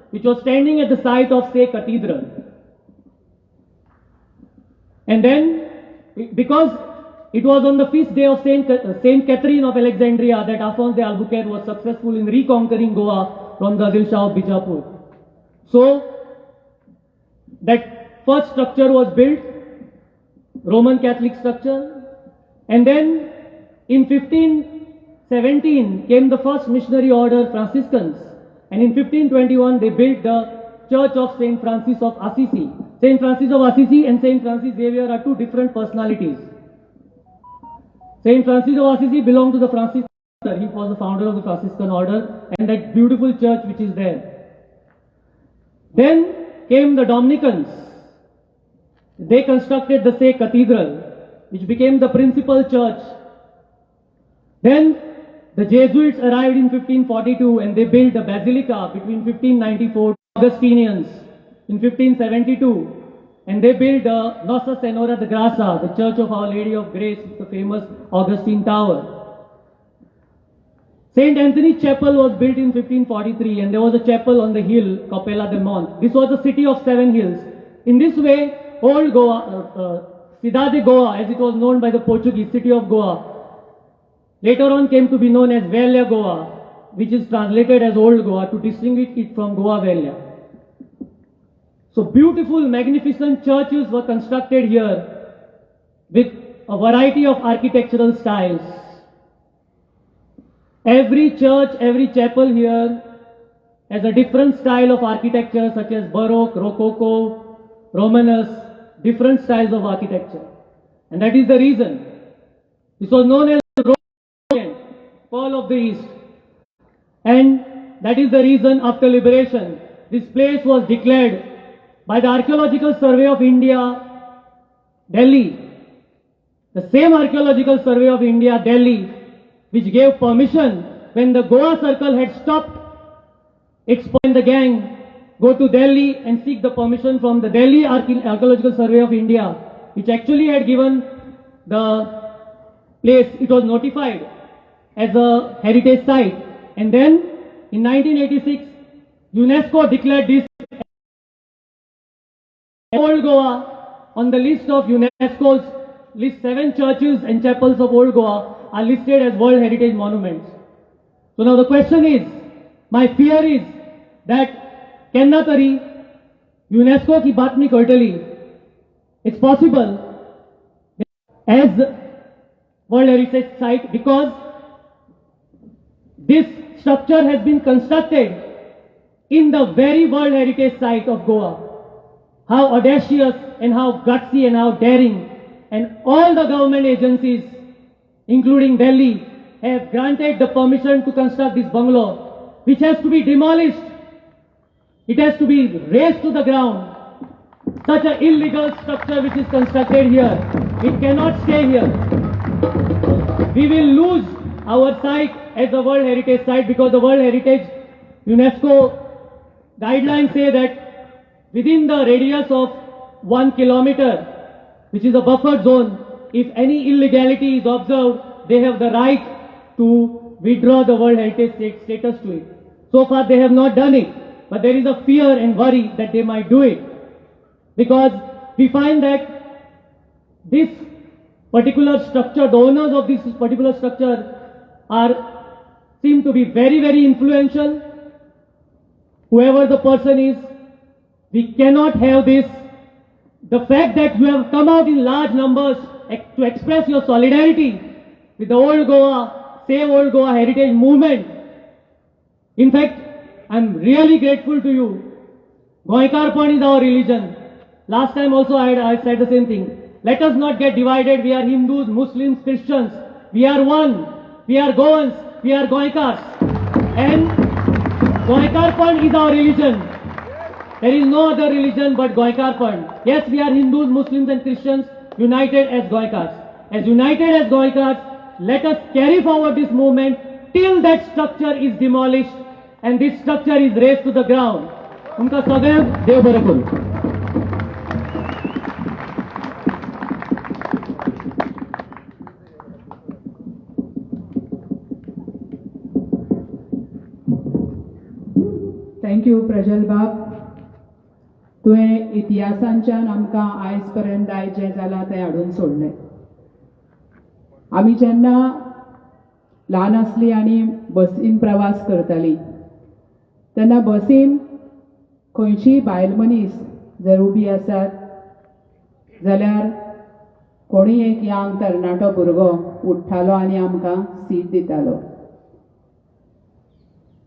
which was standing at the site of Say Cathedral. And then, because it was on the feast day of Saint Catherine of Alexandria that Afonso de Albuquerque was successful in reconquering Goa from the Adil Shah of Bijapur. So, that first structure was built, Roman Catholic structure, and then in 1517 came the first missionary order, Franciscans, and in 1521 they built the Church of Saint Francis of Assisi. Saint Francis of Assisi and Saint Francis Xavier are two different personalities. Saint Francis of Assisi belonged to the Franciscan order. He was the founder of the Franciscan order, and that beautiful church which is there. Then came the Dominicans. They constructed the Say Cathedral, which became the principal church. Then the Jesuits arrived in 1542 and they built the Basilica between 1594. Augustinians in 1572, and they built the Nossa Senhora de Graça, the Church of Our Lady of Grace, the famous Augustine Tower. St. Anthony's Chapel was built in 1543, and there was a chapel on the hill, Capella de Monte. This was a city of 7 hills. In this way, Old Goa, Cidade de Goa, as it was known by the Portuguese city of Goa, later on came to be known as Velha Goa, which is translated as Old Goa to distinguish it from Goa Velha. So beautiful, magnificent churches were constructed here with a variety of architectural styles. Every church, every chapel here has a different style of architecture, such as Baroque, Rococo, Romanesque, different styles of architecture. And that is the reason this was known as the Roman Pearl of the East. And that is the reason after liberation, this place was declared by the Archaeological Survey of India, Delhi, the same Archaeological Survey of India, Delhi, which gave permission when the Goa Circle had stopped its point, the gang go to Delhi and seek the permission from the Delhi Archaeological Survey of India, which actually had given the place, it was notified as a heritage site. And then in 1986, UNESCO declared this Old Goa on the list of UNESCO's list. 7 churches and chapels of Old Goa are listed as World Heritage Monuments. So now the question is, my fear is that केन्ना तरी UNESCO की बातमी कळटली. It's possible as World Heritage Site because this structure has been constructed in the very World Heritage Site of Goa. How audacious and how gutsy and how daring, and all the government agencies, including Delhi, have granted the permission to construct this bungalow, which has to be demolished. It has to be razed to the ground. Such an illegal structure which is constructed here, it cannot stay here. We will lose our site as a World Heritage Site because the World Heritage UNESCO guidelines say that within the radius of 1 kilometer, which is a buffer zone, if any illegality is observed, they have the right to withdraw the World Heritage status to it. So far they have not done it. But there is a fear and worry that they might do it, because we find that this particular structure, the owners of this particular structure seem to be very, very influential. Whoever the person is, we cannot have this. The fact that you have come out in large numbers to express your solidarity with the Old Goa, Save Old Goa Heritage Movement. In fact, I'm really grateful to you. Goikarpan is our religion. Last time also I said the same thing. Let us not get divided. We are Hindus, Muslims, Christians. We are one. We are Goans. We are Goikars. And Goikarpan is our religion. There is no other religion but Goikarpan. Yes, we are Hindus, Muslims and Christians united as Goikars. As united as Goikars, let us carry forward this movement till that structure is demolished and this structure is razed to the ground. तुमका सगळ्यांक देव बरें करूं. Thank you Prajal बाब. तुवें इतिहासांच्यान आमकां आयज पर्यंत आयज जें जालां तें हाडून सोडलें. आमी जेन्ना ल्हान आसलीं आनी बसीन प्रवास करतालीं तेन्ना बसीन खंयचीय बायल मनीस जर उबी आसात जाल्यार कोणी एक यंग तरणाटो भुरगो उठ्ठालो आनी आमकां सीट दितालो.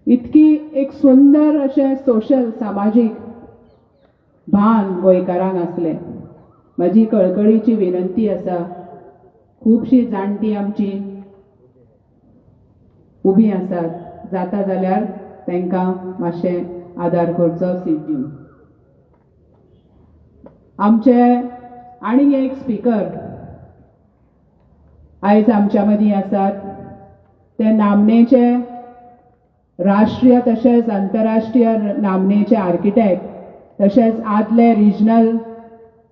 इतकी एक सुंदर अशें सोशल सामाजीक भान गोंयकारांक आसलें. म्हजी कळकळीची विनंती आसा, खुबशीं जाणटी आमची उबी आसात, जाता जाल्यार तांकां मातशें आदार करचो सीट दिवन. आमचे आनीक एक स्पीकर आयज आमच्या मदीं आसात. ते नामनेचे राष्ट्रीय तशेंच आंतरराष्ट्रीय नामनेचे आर्किटेक्ट, तशेंच आदले रिजनल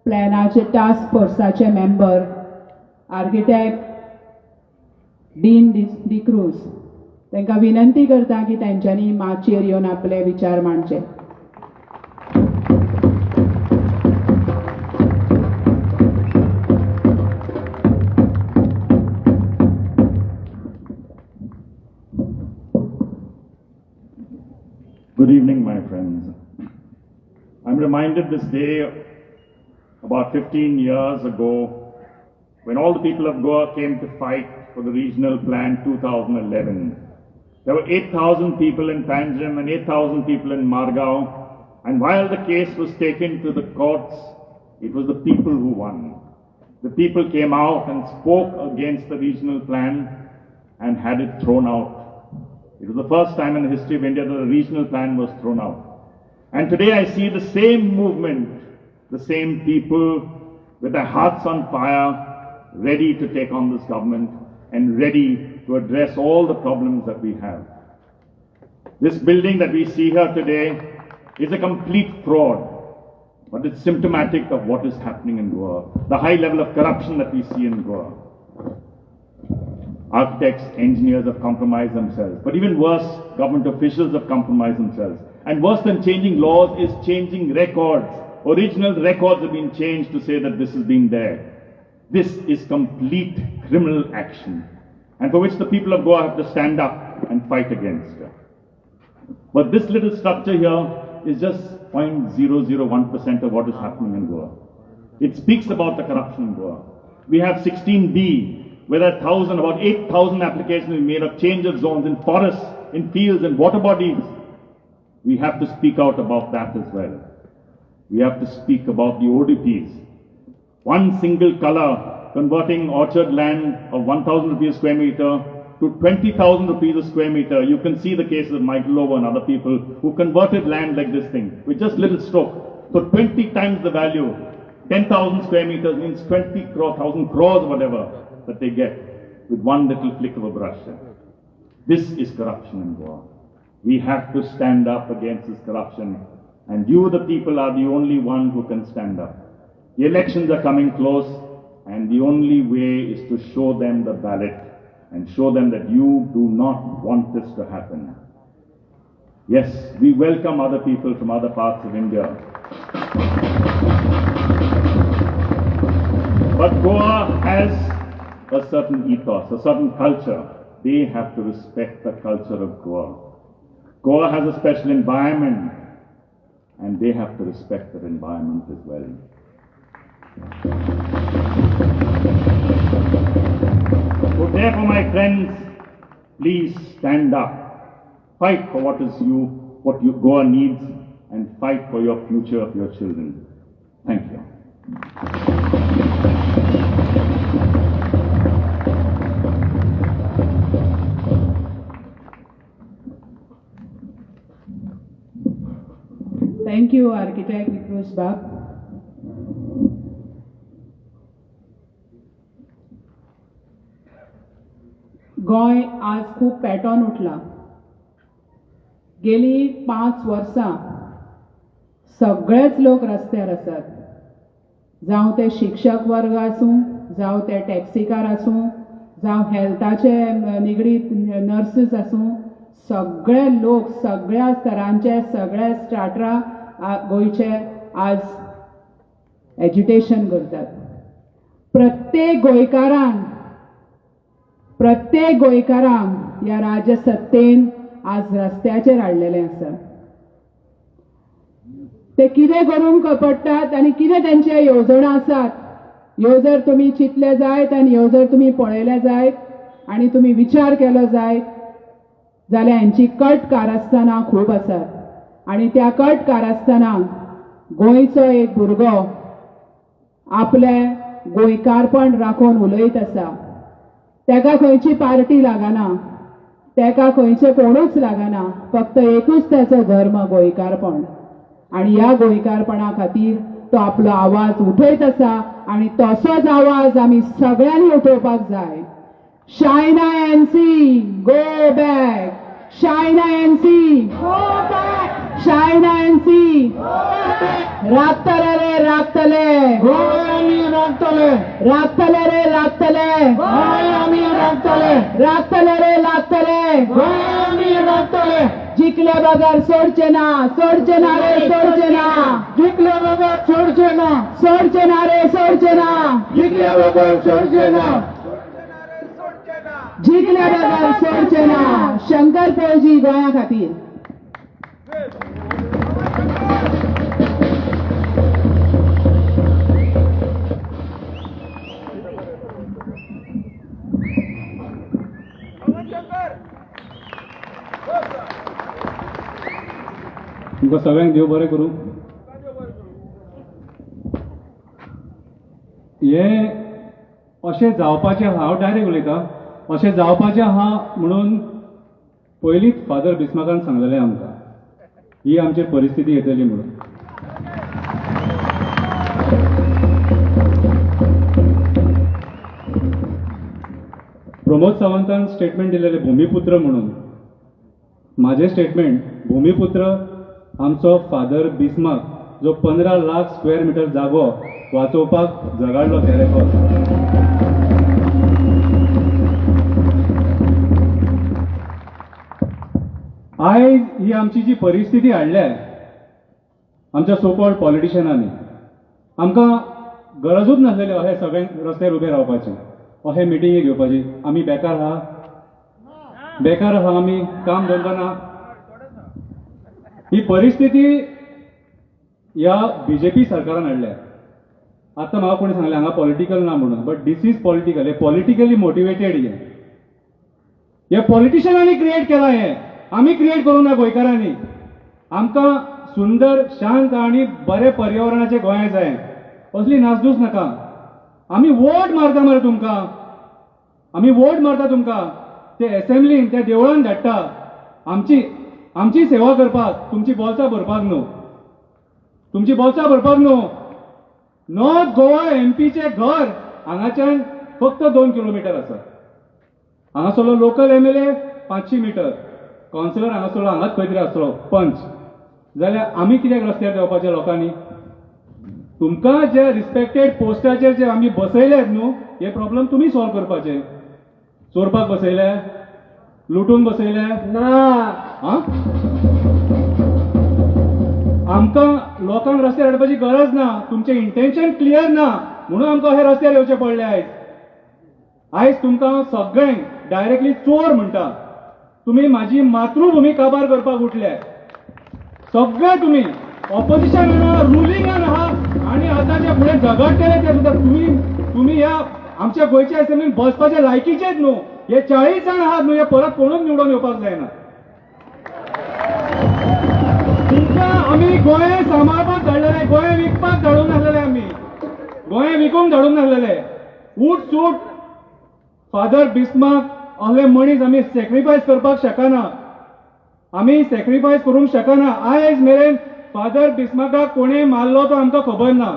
प्लॅनाचे टास्क फोर्साचे मेंबर आर्किटेक्ट डीन डिक्रूज. तांकां विनंती करता की तांच्यांनी माचयेर येवन आपले विचार मांडचे. Good evening, my friends. I'm reminded this day about 15 years ago when all the people of Goa came to fight for the Regional Plan 2011. There were 8,000 people in Panjim and 8,000 people in Margao, and while the case was taken to the courts, it was the people who won. The people came out and spoke against the regional plan and had it thrown out. It was the first time in the history of India that a regional plan was thrown out. And today I see the same movement, the same people with their hearts on fire, ready to take on this government and ready to address all the problems that we have. This building that we see here today is a complete fraud, but it's symptomatic of what is happening in Goa, the high level of corruption that we see in Goa. Architects, engineers have compromised themselves, but even worse, government officials have compromised themselves. And worse than changing laws is changing records. Original records have been changed to say that this has been there. This is complete criminal action, and for which the people of Goa have to stand up and fight against. But this little structure here is just 0.001% of what is happening in Goa. It speaks about the corruption in Goa. We have 16B, where there are about 8,000 applications made of change of zones in forests, in fields, and water bodies. We have to speak out about that as well. We have to speak about the ODPs. One single color converting orchard land of 1,000 rupees a square meter to 20,000 rupees a square meter. You can see the cases of Michael Lowe and other people who converted land like this thing with just little stroke. So 20 times the value. 10,000 square meters means 20,000 crores, whatever, that they get with one little flick of a brush. This is corruption in Goa. We have to stand up against this corruption, and you, the people, are the only one who can stand up. The elections are coming close, and the only way is to show them the ballot and show them that you do not want this to happen. Yes, we welcome other people from other parts of India. But Goa has a certain ethos, a certain culture. They have to respect the culture of Goa. Goa has a special environment, and they have to respect that environment as well. So therefore, my friends, please stand up. Fight for what Goa needs, and fight for your future of your children. Thank you. Thank you, Architect Vikrush Bab. Goa आज खूब Patton उठला. गेली 5 वर्सां सगळेच लोक रस्त्यार आसात. जावं ते शिक्षक वर्ग आसूं, जावं ते टॅक्सीकार आसूं, जावं हेल्थाचे निगडीत नर्सीस आसूं, सगळे लोक सगळ्या स्तरांचे सगळे स्टार्टरा गोंयचे आज एज्युटेशन करतात. प्रत्येक गोंयकारांक ह्या राज्य सत्तेन आज रस्त्याचेर हाडलेले आसा. ते कितें करूंक पडटात आनी कितें तेंचे येवजण्यो आसात, ह्यो जर तुमी चिंतले जायत आनी ह्यो जर तुमी पळयले जायत आनी तुमी विचार केलो जायत जाल्यार हांची कट कारस्थानां खूब आसात. आनी त्या कट कारस्थानांक गोंयचो एक भुरगो आपले गोंयकारपण राखून उलयत आसा. तेका खंयची पार्टी लागना, तेका खंयचे कोणूच लागना, फक्त एकूच त्याचो धर्म गोंयकारपण. आनी ह्या गोंयकारपणा खातीर तो आपलो आवाज उठयत आसा आनी तसोच आवाज आमी सगळ्यांनी उठोवपाक जाय. China NC, go back. China NC, go back. China NC, go back. राखतले रे राखतले, गोंय आमी राखतले. राखतले रे राखतले, गोंय आमी राखतले. राखतले रे राखतले, गोंय आमी राखतले. जिंकले बगर सोडचे ना, सोडचे ना रे सोडचे ना. जिंकले बगर सोडचे ना, सोडचे ना रे सोडचे ना. जिंकले बगर सोडचे ना, जिंकले बगर सोडचे ना. शंकर पळजी गोंया खातीर. तुमकां सगळ्यांक देव बरें करूं. हे अशें जावपाचें आहा, हांव डायरेक्ट उलयतां, अशें जावपाचें आहा म्हणून पयलींच फादर बिस्मार्कान सांगलेलें आमकां ही आमचेर परिस्थिती येतली म्हणून. प्रमोद सावंतान स्टेटमेंट दिलेलें भुमिपुत्र म्हणून. माझे स्टेटमेंट भुमिपुत्र आमचो फादर बिस्मार्क जो 15 लाख स्क्वेअर मिटर जागो वाचोवपाक झगडलो ते रेकॉर्ड. आयज ही आमची जी परिस्थिती हाडल्या आमच्या सोकॉल्ड पॉलिटिशियनांनी, आमकां गरजूच नासलेली अशें सगळ्यांक रस्त्यार उबे रावपाचें, अशें मिटिंगे घेवपाची. आमी बेकार आहा, आमी काम धंदो ना. ही परिस्थिती ह्या बीजेपी सरकारान हाडल्या. आतां म्हाका कोणी सांगलें हांगा पॉलिटिकल ना म्हणून, बट दीस इज पॉलिटिकल. हे पॉलिटिकली मोटिवेटेड हे पॉलिटिशियनांनी क्रिएट केला. हे आमी क्रिएट करूं ना गोंयकारांनी. आमकां सुंदर शांत आनी बरे पर्यावरणाचें गोंय जाय. असली नासधूस नाका. आमी वोट मारता मरे तुमकां, आमी वोट मारता तुमकां. ते एसेंब्लीन त्या देवळान धाडटा आमची सेवा करपाक, तुमची बोल्सां भरपाक न्हू. तुमची बोल्सां भरपाक न्हू. नॉर्थ गोवा एमपीचें घर हांगाच्यान फक्त 2 किलोमीटर आसा. हांगासरलो लोकल एमएलए 500 मिटर, कावन्सिलर हांगासरलो हांगाच खंय तरी आसलो पंच. जाल्यार आमी कित्याक रस्त्यार देंवपाचे लोकांनी? तुमकां जे रिस्पेक्टेड पोस्टाचेर जे आमी बसयल्यात न्हू, हे प्रॉब्लेम तुमी सॉल्व करपाचे. चोरपाक बसयल्या, लुटून बसयल्या ना. आमकां लोकांक रस्त्यार हाडपाची गरज ना. तुमचें इंटेन्शन क्लियर ना म्हणून आमकां अशें रस्त्यार येवचें पडलें. आयज तुमकां सगळ्यांक डायरेक्टली चोर म्हणटा. तुमी म्हाजी मातृभुमी काबार करपाक उठले सगळे. तुमी ऑपोजिशन आहा, रुलिंगान आहा आनी आतां जे फुडें झगडटले ते सुद्दां तुमी ह्या आमच्या गोंयच्या एसेंब्लीन बसपाचे लायकीचेच न्हू. हे 40 जाण आहात न्हू, हे परत कोणूच निवडून येवपाक जायना. तुमकां आमी गोंय सांबाळपाक धाडलेले, गोंय विकपाक धाडूंक नासलेले. आमी गोंय विकूंक धाडूंक नासलेले. उठ सूट फादर बिस्मार्क असले मनीस आमी सॅक्रिफायस करपाक शकना. आमी सॅक्रिफायस करूंक शकना. आयज मेरेन फादर बिस्मार्काक कोणें मारलो तो आमकां खबर ना.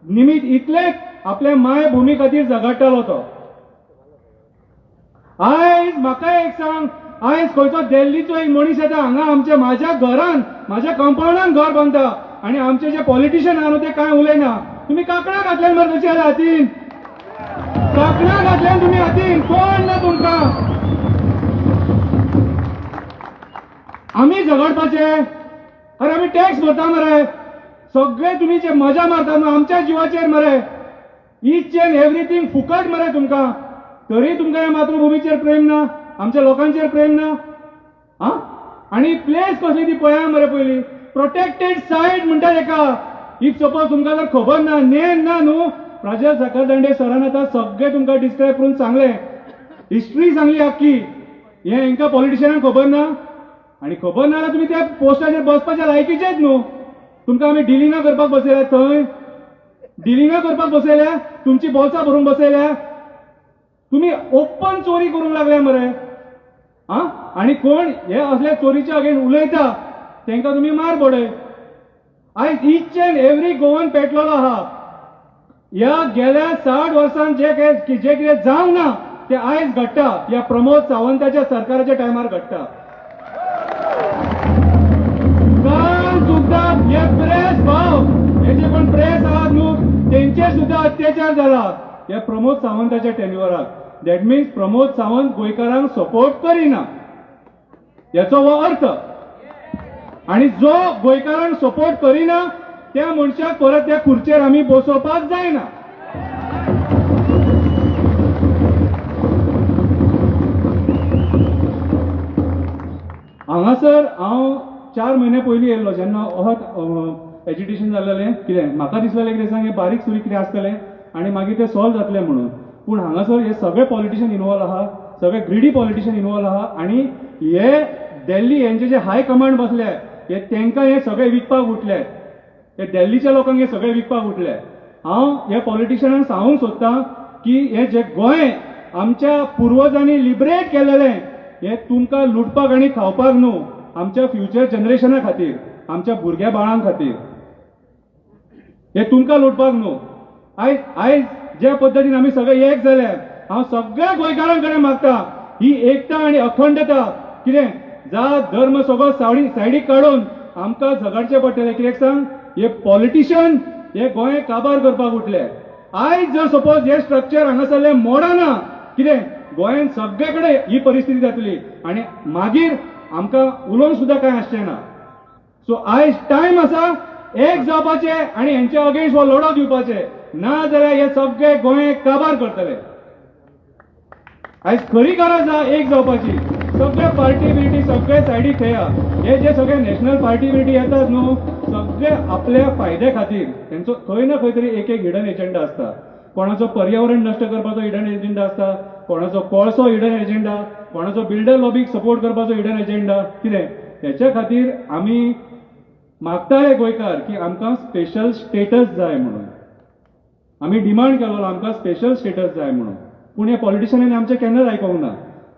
निमित इतलेच आपल्या मायभुमी खातीर झगडटालो तो. आयज म्हाका एक सांग, आयज खंयचो दिल्लीचो एक मनीस येता हांगा म्हाज्या घरान, म्हाज्या कंपाउंडान घर बांदता आनी आमचे जे पॉलिटिशियन आहा न्हू ते कांय उलयना. तुमी कांकणां घातल्यान मरे तशें हातीन, कांकणां घातल्यान तुमी हातीन. कोण ना तुमकां. आमी झगडपाचे? अरे आमी टॅक्स भरता मरे. सगळे तुमी जे मजा मारता न्हू आमच्या जिवाचेर मरे. ईच एंड एवरीथींग फुकट मरे तुमकां. तरी तुमकां ह्या मातृभुमीचेर प्रेम ना, आमच्या लोकांचेर प्रेम ना. आनी प्लेस कसली ती पळया मरे पयली. प्रोटेक्टेड सायट म्हणटा तेका. इफ सपोज तुमकां जर खबर ना, नेम ना न्हू, प्राजल साखरदांडे सरान आतां सगळे तुमकां डिस्क्रायब करून सांगलें. हिस्ट्री सांगली आख्खी. हें हांकां पॉलिटिशियनांक खबर ना. आनी खबर ना जाल्यार तुमी त्या पोस्टाचेर बसपाच्या लायकीचेच न्हू. तुमकां आमी डिलिंगां करपाक बसयल्या, थंय डिलिंगां करपाक बसयल्या, तुमची बोल्सां भरूंक बसयल्या. तुमी ओपन चोरी करूंक लागल्या मरे. आनी कोण हे असले चोरीच्या अगेन उलयता तांकां तुमी मार बडय. आयज ईच एंड एवरी गोवन पेटलेलो आहा. ह्या गेल्या 60 वर्सांत जे कितें जावंक ना ते आयज घडटा. ह्या प्रमोद सावंताच्या सरकाराच्या टायमार घडटा. काल सुद्दां हे प्रेस भाव, हे जे कोण प्रेस आहात न्हू तेंचेर सुद्दां अत्याचार जाला ह्या प्रमोद सावंताच्या टेन्युअराक. दॅट मिन्स प्रमोद सावंत गोंयकारांक सपोर्ट करिना याचो हो अर्थ. आनी जो गोंयकारांक सपोर्ट करिना त्या मनशाक परत त्या खुर्चेर आमी बसोवपाक जायना. हांगासर हांव 4 म्हयने पयलीं येयल्लो जेन्ना होत एजिटेशन जाल्लेलें कितें म्हाका दिसलेलें कितें सांग हें बारीक सुरी कितें आसतलें आनी मागीर तें सॉल्व जातलें म्हणून. पूण हांगासर हे सगळे पॉलिटिशियन इनवॉल्व आहा, सगळे ग्रिडी पॉलिटिशियन इनवॉल्व आहा आनी हे दिल्ली हेंचे जे हाय कमांड बसले हे तांकां हे सगळे विकपाक उठले. हे दिल्लीच्या लोकांक हे सगळे विकपाक उठले. हांव हे पॉलिटिशियनांक सांगूंक सोदतां की हे जे गोंय आमच्या पुर्वजांनी लिबरेट केलेलें हे तुमकां लुटपाक आनी खावपाक न्हू, आमच्या फ्युचर जनरेशना खातीर, आमच्या भुरग्या बाळां खातीर. हे तुमकां लुटपाक न्हू. आयज आयज ज्या पद्दतीन आमी सगळे एक जाले, हांव सगळ्या गोंयकारां कडेन मागता ही एकता आनी अखंडता कितें जात धर्म सगळो सायडीक काडून आमकां झगडचें पडटलें. कित्याक सांग हे पॉलिटिशियन हे गोंय काबार करपाक उठले. आयज जर सपोज हे स्ट्रक्चर हांगासरलें मोडना कितें गोंयांत सगळे कडेन ही परिस्थिती जातली आनी मागीर आमकां उलोवंक सुद्दां कांय आसचें ना. सो आयज टायम आसा एक जावपाचे आनी हेंच्या अगेन्स्ट हो लढो दिवपाचे, ना जाल्यार हे सगळे गोंय काबार करतले. आयज खरी गरज आहा एक जावपाची. सगळे पार्टी बिर्टी सगळे सायडीक थेया. हे जे सगळे नॅशनल पार्टी बिर्टी येतात न्हू सगळे आपल्या फायद्या खातीर तेंचो खंय ना खंय तरी एक हिडन एजेंडा आसता. कोणाचो पर्यावरण नश्ट करपाचो हिडन एजेंडा आसता, कोणाचो कोळसो हिडन एजेंडा, कोणाचो बिल्डर लॉबीक सपोर्ट करपाचो हिडन एजेंडा. कितें हेच्या खातीर आमी मागताले गोंयकार की आमकां स्पेशल स्टेटस जाय म्हणून. आमी डिमांड केलो आमकां स्पेशल स्टेटस जाय म्हणून. पूण हे पॉलिटिशियनांनी आमचें केन्नाच आयकूंक ना.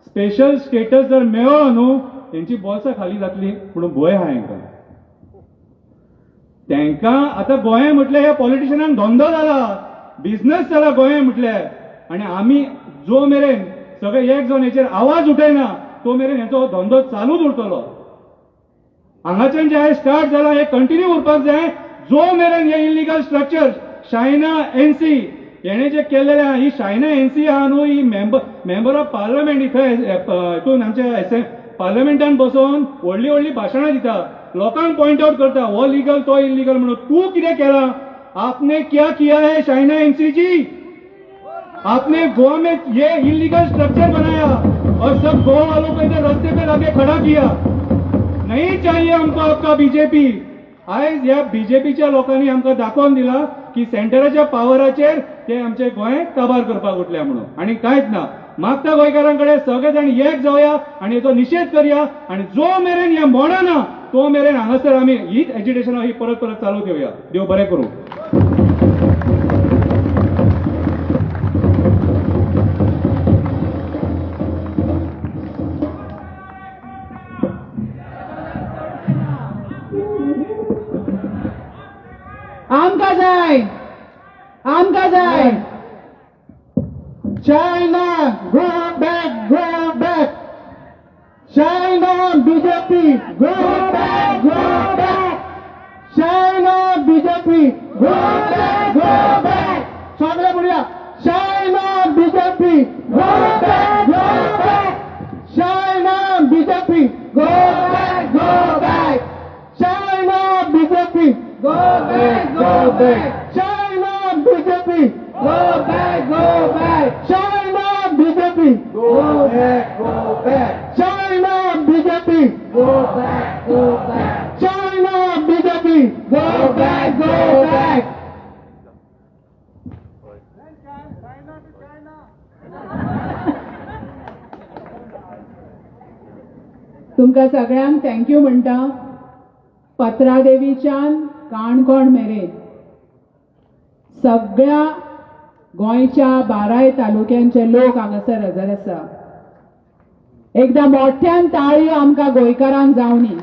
स्पेशल स्टेटस जर मेळ्ळो न्हू तेंची बोल्सां खाली जातली म्हणून भंय आहा हांकां. तांकां आतां गोंय म्हटलें ह्या पॉलिटिशियनांक धंदो जाला, बिझनस जाला गोंय म्हटल्यार. आनी आमी जो मेरेन सगळे एक जावन हेचेर आवाज उठयना तो मेरेन हेचो धंदो चालूच उरतलो. हांगाच्यान जे स्टार्ट जाला हे कंटिन्यू उरपाक जाय जो मेरेन हे इलिगल स्ट्रक्चर शायना एनसी हेणे जे केलेले आहा. ही शायना एनसी आहा न्हू ही मेंबर ऑफ पार्लमेंट हितून आमच्या पार्लमेंटान बसून व्हडली व्हडली भाशणां दिता, लोकांक पॉइंट आउट करता हो लिगल तो इलिगल म्हणून. तूं कितें केलां? आपने क्या किया है शाइना एनसी जी? आपने गोवा में ये इलीगल स्ट्रक्चर बनाया और सब गोवा वालों को इधर रास्ते पे लाके खड़ा किया. नहीं चाहिए हमको आपका बीजेपी. आयज ह्या बीजेपीच्या लोकांनी आमकां दाखोवन दिला की सेंटराच्या पावराचेर ते आमचे गोंय काबार करपाक उठल्या म्हणून. आनी कांयच ना. मागता गोंयकारांकडे सगळे जाण एक जावया आनी हेचो निशेध करया आनी जो मेरेन हे मोडना तो मेरेन हांगासर आमी हीच एजिटेशनां ही परत परत चालू ठेवया. देव बरें करूं. आमकां जाय, आमकां जाय. China, go back, go back. China, BJP, go back, go back. China, BJP, go back, go back. सगळे बोलूया. China, BJP, go back, go back. China, BJP, go back, go back. China, BJP, go back, go back. China, BJP, go back, go back. China, BJP, go back, go back. China, BJP, go back, go back. China, BJP, go back, go back. तुमकां सगळ्यांक thank you म्हणटा. पत्रादेवीच्यान काणकोण मेरेन सगळ्या गोंयच्या 12 तालुक्यांचे लोक हांगासर हजर आसा. एकदां मोठ्यान ताळयो आमकां गोंयकारांक जावनी.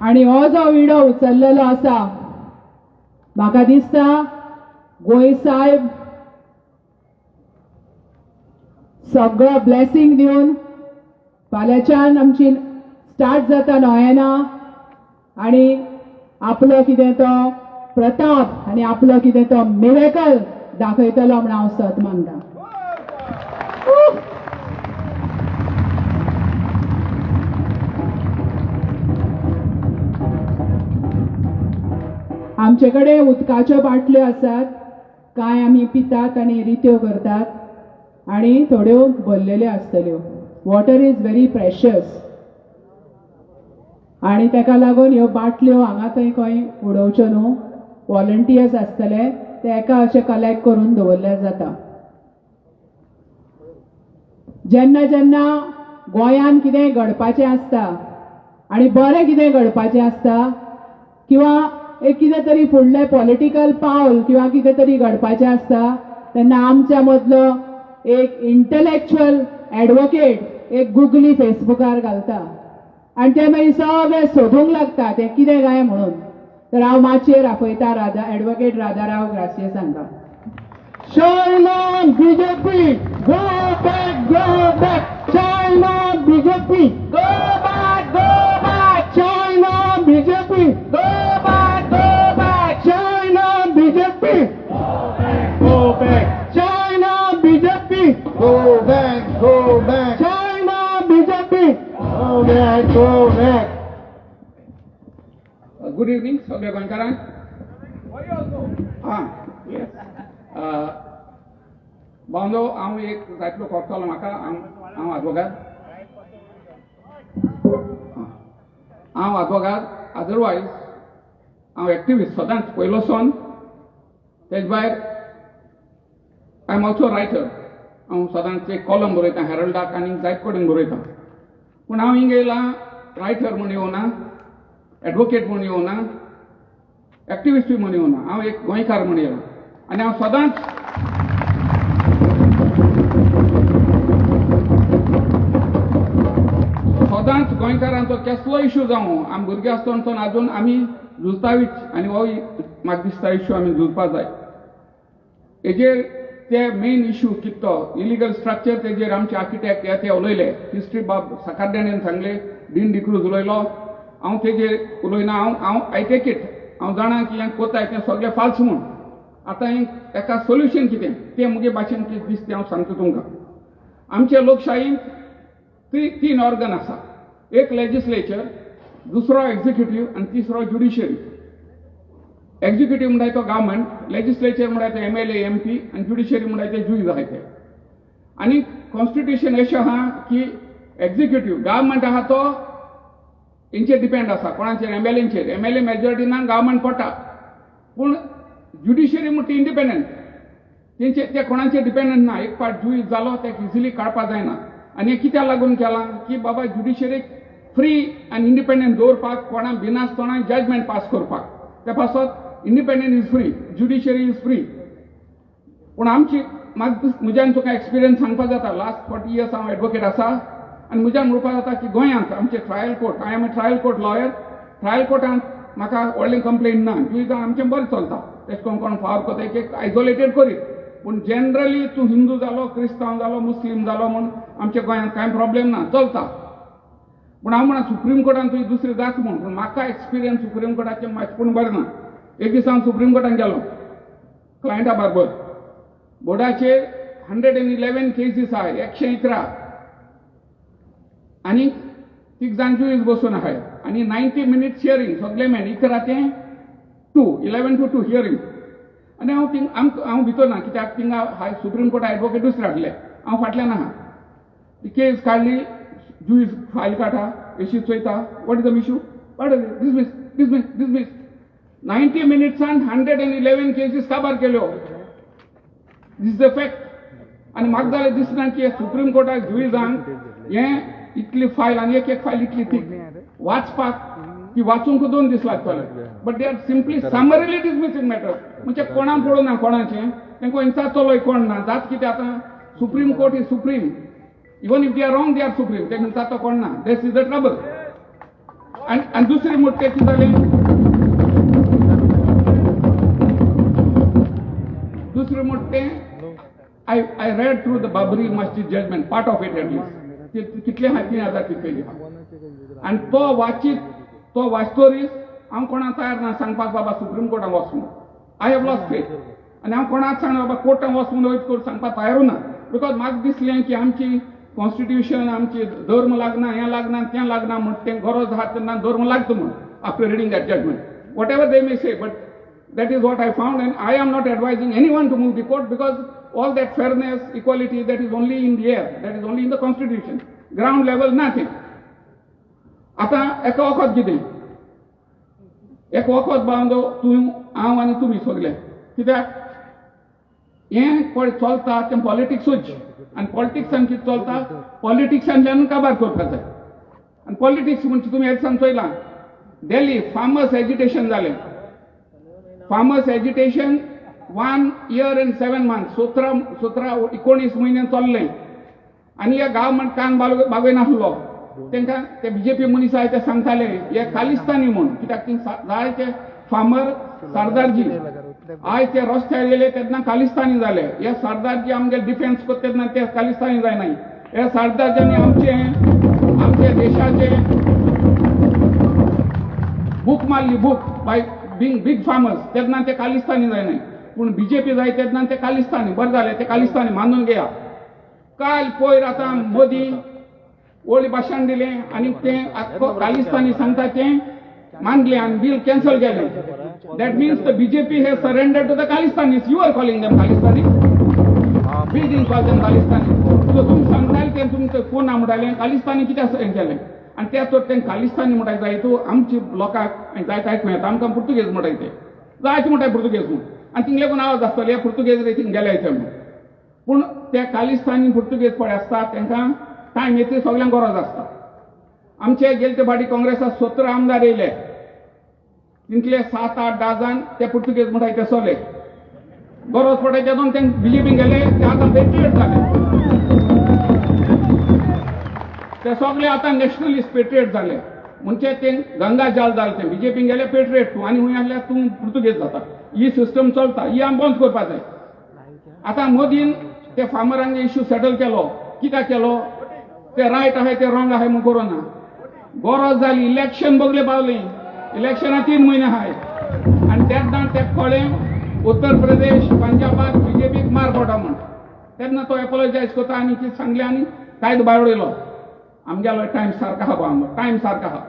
आनी हो जो विडो उचललेलो आसा म्हाका दिसता गोंय साहेब सगळो ब्लेसिंग दिवन फाल्यांच्यान आमची स्टार्ट जाता नोयेना आनी आपलो कितें तो प्रताप आनी आपलो कितें तो मिरेकल दाखयतलो म्हण हांव सत मानता. आमचे कडेन उदकाच्यो बाटल्यो आसात. कांय आमी पितात आनी रित्यो करतात आनी थोड्यो भरलेल्यो आसतल्यो. वॉटर इज व्हेरी प्रेशियस आनी ताका लागून ह्यो बाटल्यो हांगा थंय खंय उडोवच्यो न्हू. वॉलंटियर्स आसतले ते एका अशें कलेक्ट करून दवरल्यार जाता. जेन्ना जेन्ना गोंयान कितेंय घडपाचें आसता आनी बरें कितें घडपाचें आसता किंवा एक कितें तरी फुडलें पॉलिटिकल पावल किंवा कितें तरी घडपाचें आसता तेन्ना आमच्या मदलो एक इंटलेक्च्युअल एडवोकेट एक गुगली फेसबुकार घालता आनी ते मागीर सगळें सोदूंक लागता तें कितें काय म्हणून. तर हांव माचयेर आपयता एडवोकेट राधाराव ग्रासियस हांकां. China BJP, go back, go back. China BJP, go back, go back. China BJP, go back, go back. China BJP, go back, go back. China BJP, go back, go back. China BJP, go back, go back. Good evening सगळ्या गोंयकारांक. Yes बांदो हांव एक जायतलो कोत्तलो म्हाका. हांव आदवोगाद. हांव आदवोगाद otherwise हांव activist सदांच पयलोसून. तेज भायर आय एम ऑल्सो रायटर. हांव सदांच एक कॉलम बरयतां हेरल्डाक आनी जायत कडेन बरयतां. पूण हांव हिंगा येयलां रायटर म्हूण येवना, एडवोकेट म्हूण येवना, एक्टिविस्टूय म्हूण येवना. हांव एक गोंयकार म्हूण येयलां आनी हांव सदांच गोंयकारांचो कसलो इश्यू जावं आमी भुरगे आसतना आजून आमी झुजतावीच आनी हो म्हाका दिसता इश्यू आमी झुजपा जाय. हेजेर ते मेन इश्यू कितें तो इलिगल स्ट्रक्चर तेजेर आमचे आर्किटेक्ट ते उलयले. हिस्ट्री बाब साकार्ड्यान सांगले, डीन डिक्रूज उलयलो. हांव तेजेर उलयना. हांव आय टेक इट. हांव जाणा की हें कोताय तें सगळें फाल्स म्हूण. आतां हेका सोल्युशन कितें तें मुगे भाशेन कितें दिसता हांव सांगता तुमकां. आमचे लोकशायेंत तीन ऑर्गन आसा. एक लेजिस्लेचर, दुसरो एक्झिक्युटीव आनी तिसरो ज्युडिशियरी. एक्झिक्युटीव म्हणटाय तो गव्हर्मेंट, लेजिस्लेचर म्हणटाय तो MLA MP आनी ज्युडिशियरी म्हणटाय ते जूज आहाय ते. आनी कॉन्स्टिट्युशन अशें आहा की एक्झिक्युटीव गव्हर्मेंट आहा तो हेंचेर डिपेंड आसा. कोणाचेर? MLAंचेर. MLA मेजॉरिटीनान गव्हर्मेंट पडटा. पूण ज्युडिशियरी म्हणटा इंडिपेंडंट. ते कोणाचेर डिपेंडंट ना. एक पार्ट जूज जालो तेका इजिली काडपा जायना. आनी हें कित्याक लागून केलां की बाबा ज्युडिशियरीक फ्री आनी इंडिपेंडंट दवरपाक, कोणा भिनासतना जजमेंट पास करपाक. ते पासत independent is free, judiciary is free. पूण आमची म्हज्यान तुका एक्सपिरियन्स सांगपा जाता. लास्ट 40 years हांव एडवोकेट आसा आनी म्हज्यान म्हणपा जाता की गोंयांत आमचे trial court, I am a trial court lawyer. Trial कोर्टांत म्हाका व्हडलें कंप्लेंट ना. जुइजां आमचें बरें चलता. तेश कोण फावर कोता एक आयसोलेटेड करीत. पूण जनरली तूं हिंदू जालो, क्रिस्तांव जालो, मुस्लीम जालो म्हूण आमच्या गोंयांत कांय प्रॉब्लेम ना, चलता. पूण हांव म्हणा सुप्रीम कोर्टान तुवें दुसरी जात म्हूण. पूण म्हाका एक्सपिरियन्स सुप्रीम कोर्टाचें पूण बरें ना. एक दीस हांव सुप्रीम कोर्टान गेलो क्लायंटा बरोबर. बोर्डाचेर 111 केसीस आहाय, 111. आनी 6 जाण जूज बसून आहाय आनी 90 minutes हियरींग सगळे मेळ. 11 to 2 हियरींग. आनी हांव भितर ना कित्याक थिंगा सुप्रीम कोर्टा एडवोकेट दुसरे हाडले. हांव फाटल्यान आहा. ती केस काडली, जूज फायल काडटा, एशी चोयता. What is the issue? Dismiss dismiss dismiss. 90 minutesसान 111 केसीस काबार केल्यो. This is the fact. आनी म्हाका जालें दिसना की सुप्रीम कोर्टाक जुइजांक हें इतली फायल आनी एक फायल इतली थीक वाचपाक ती वाचूंक 2 दीस लागतले. But they are simply summarily dismissing matter. म्हणजे कोणाक पळोवना कोणाचें, तांकां इंचाचोलोय कोण ना. जात कितें आतां supreme court is supreme. Even if they are wrong they are supreme. तांकां इंचाचो कोण ना. दिस इज द ट्रबल. आनी दुसरी मोठे कितें जालें, दुसरें मोठें I read through the Babri Masjid judgment, part of it at least. कितले हा 3000 कितले हा. आनी तो वाचतोरीस हांव कोणाक तयार ना सांगपाक बाबा सुप्रीम कोर्टाक वच म्हणून. I have lost faith. आनी हांव कोणाक सांगना बाबा कोर्टाक वच म्हणून वयत करून सांगपाक तयारू ना. बिकॉज म्हाका दिसलें की आमची कॉन्स्टिट्युशन, आमची धर्म लागना, हें लागना, तें लागना म्हण तें गरज आहा तेन्ना धर्म लागता म्हणून after reading that judgement. Whatever they may say. But That is what I found, and I am not advising anyone to move the court because all that fairness, equality, that is only in the air, that is only in the constitution. Ground level, nothing. आता एका वखत कितें एक वखत बांदो तूं हांव आनी तुमी सगळे कित्याक हें पळय चलता तें पॉलिटिक्सूच आनी पॉलिटिक्सान कितें चलता पॉलिटिक्सांतल्यान काबार करपाक जाय आनी पॉलिटिक्स म्हणजे तुमी हें दिसान चोयलां दिल्ली फार्मर्स एजिटेशन जालें farmers agitation 1 year and 7 months 19 म्हयने चल्लें आनी हे गव्हर्मेंट कान बागय नासलो तांकां ते बीजेपी मनीस आहाय ते सांगताले हे खालिस्तानी म्हूण कित्याक ती जायते फार्मर सरदारजी आयज ते रस्त्यार येले तेन्ना खालिस्तानी जाले हे सरदारजी आमगे डिफेन्स करता तेन्ना ते खालिस्तानी जायनाय हे सरदारजांनी आमचे देशाचे बूक मारली book by being big farmers तेन्ना ते खालिस्तानी जायनाय पूण बीजेपी जाय तेन्ना ते खालिस्तानी बरें जालें ते खालिस्तानी मानून घेया काल पयर आतां मोदी व्हडली भाशण दिलें आनी तें खालिस्तानी सांगता तें मानलें आनी बील कॅन्सल केलें that means the BJP has surrender to the Khalistanis you are calling them Khalistani we didn't call them Khalistani so तुमी सांगताले तें तुमचें कोण म्हणटालें खालिस्तानी कित्याक केलें आनी त्या तर तें खालिस्तानी म्हणटाय जाय तूं आमची लोकांक जायत आयकूं येता आमकां पुर्तुगेज म्हणटाय ते जायते म्हणटाय पुर्तुगेज म्हूण आनी थिंग लेगून आवाज आसतले हे पुर्तुगेज थिंग गेले ते म्हूण पूण ते खालिस्तानी पुर्तुगेज पळय आसता तांकां टायम येतली सगळ्यांक गरज आसता आमचे गेले ते फाटी काँग्रेसाक 17 आमदार येयले तितले 7-8 डझन ते पुर्तुगेज म्हणटाय ते सोले गरज पडटा तेदोन ते बीजेपीन गेले ते आतां पेट्रियट जाले ते सगळे आतां नॅशनलिस्ट पेट्रियट जाले म्हणजे ते गंगा जाल जाले ते बीजेपीन गेले पेट्रियट तूं आनी हूंय आसल्यार तूं पुर्तुगेज जाता ही सिस्टम चलता ही आमी बंद करपाक जाय आतां मोदीन ते फार्मरांगे इश्यू सेटल केलो कित्याक केलो ते रायट आहाय ते रॉंग आहाय म्हूण करोना गरज जाली इलेक्शन बगले पावलें इलेक्शनाक 3 म्हयने आहाय आनी तेन्ना ते कळ्ळें उत्तर प्रदेश पंजाबाक बीजेपीक मार पडटा म्हूण तेन्ना तो एपोलॉजायज करता आनी कितें सांगलें आनी कायदो भायर उडयलो आमगेलो टायम सारको आहा गो टायम सारको आहा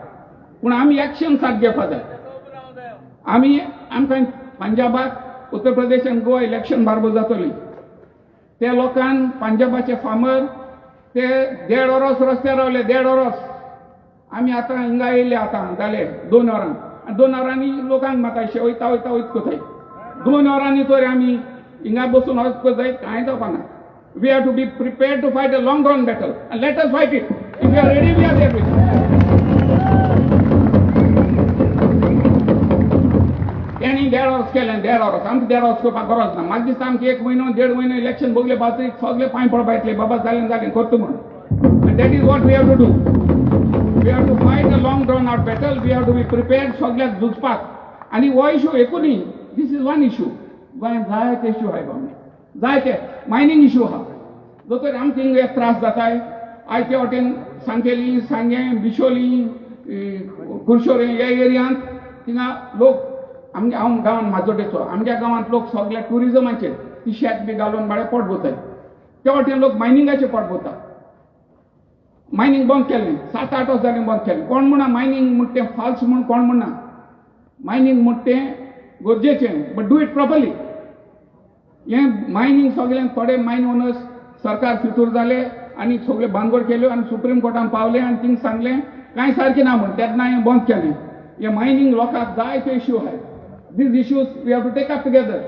पूण आमी एक्शन सारकें घेवपाक जाय आमकां पंजाबाक उत्तर प्रदेश आनी गोवा इलेक्शन बारबर जातली त्या लोकांन पंजाबाचे फार्मर ते 1.5 वरोस रस्त्यार रावले 1.5 वरोस आमी आतां हिंगा येयले आतां जाले 2 वरां आनी 2 वरांनी लोकांक मातायशे वयता कोताय 2 वरांनी तर आमी हिंगा बसून वचत कोताय कांय जावपाना we have to be prepared to fight a long run battle and let us fight it if you are ready we are ready तेणी 1.5 वरोस केलें 1.5 वरोस आमकां 1.5 वरोस करपाक गरज ना म्हाका दिसता आमकां 1 म्हयनो 1.5 म्हयनो इलेक्शन बगले बाजरी सगळे पांय पडपा येतले बाबा जालें करता म्हूण आनी that is what we have to do we have to fight a long drawn out battle we have to be prepared सगळ्याक झुजपाक आनी हो इश्यू एकूच दीस इज वन इश्यू गोंयांत जायते इश्यू आहाय गोंयांत जायते मायनींग इश्यू आहा दोतोर आमकां हिंगा एक त्रास जाताय आयचे वटेन सांकेली सांगें बिशोली कुर्शोरे ह्या एरियांत थिंगा लोक आमगे हांव गांवांत माजोड्डेचो आमच्या गांवांत लोक सगळे टुरिजमाचेर ती शेत बी घालून बाळे पोट भोताय त्या वटेन लोक मायनिंगाचेर पोट भोता मायनिंग बंद केलें 7-8 वर्स जालीं बंद केलें कोण म्हणना मायनिंग म्हूण तें फॉल्स म्हूण कोण म्हणना मायनिंग म्हूण तें गरजेचें बट डू इट प्रॉपरली हें मायनिंग सगळें थोडे मायन ओनर्स सरकार फितूर जाले आनी सगळे बांदगड केल्यो आनी सुप्रीम कोर्टान पावले आनी थिंग सांगलें कांय सारकें ना म्हूण तेन्ना हें बंद केलें हे मायनिंग लोकांक जायते इश्यू आहाय these issues we have to take up together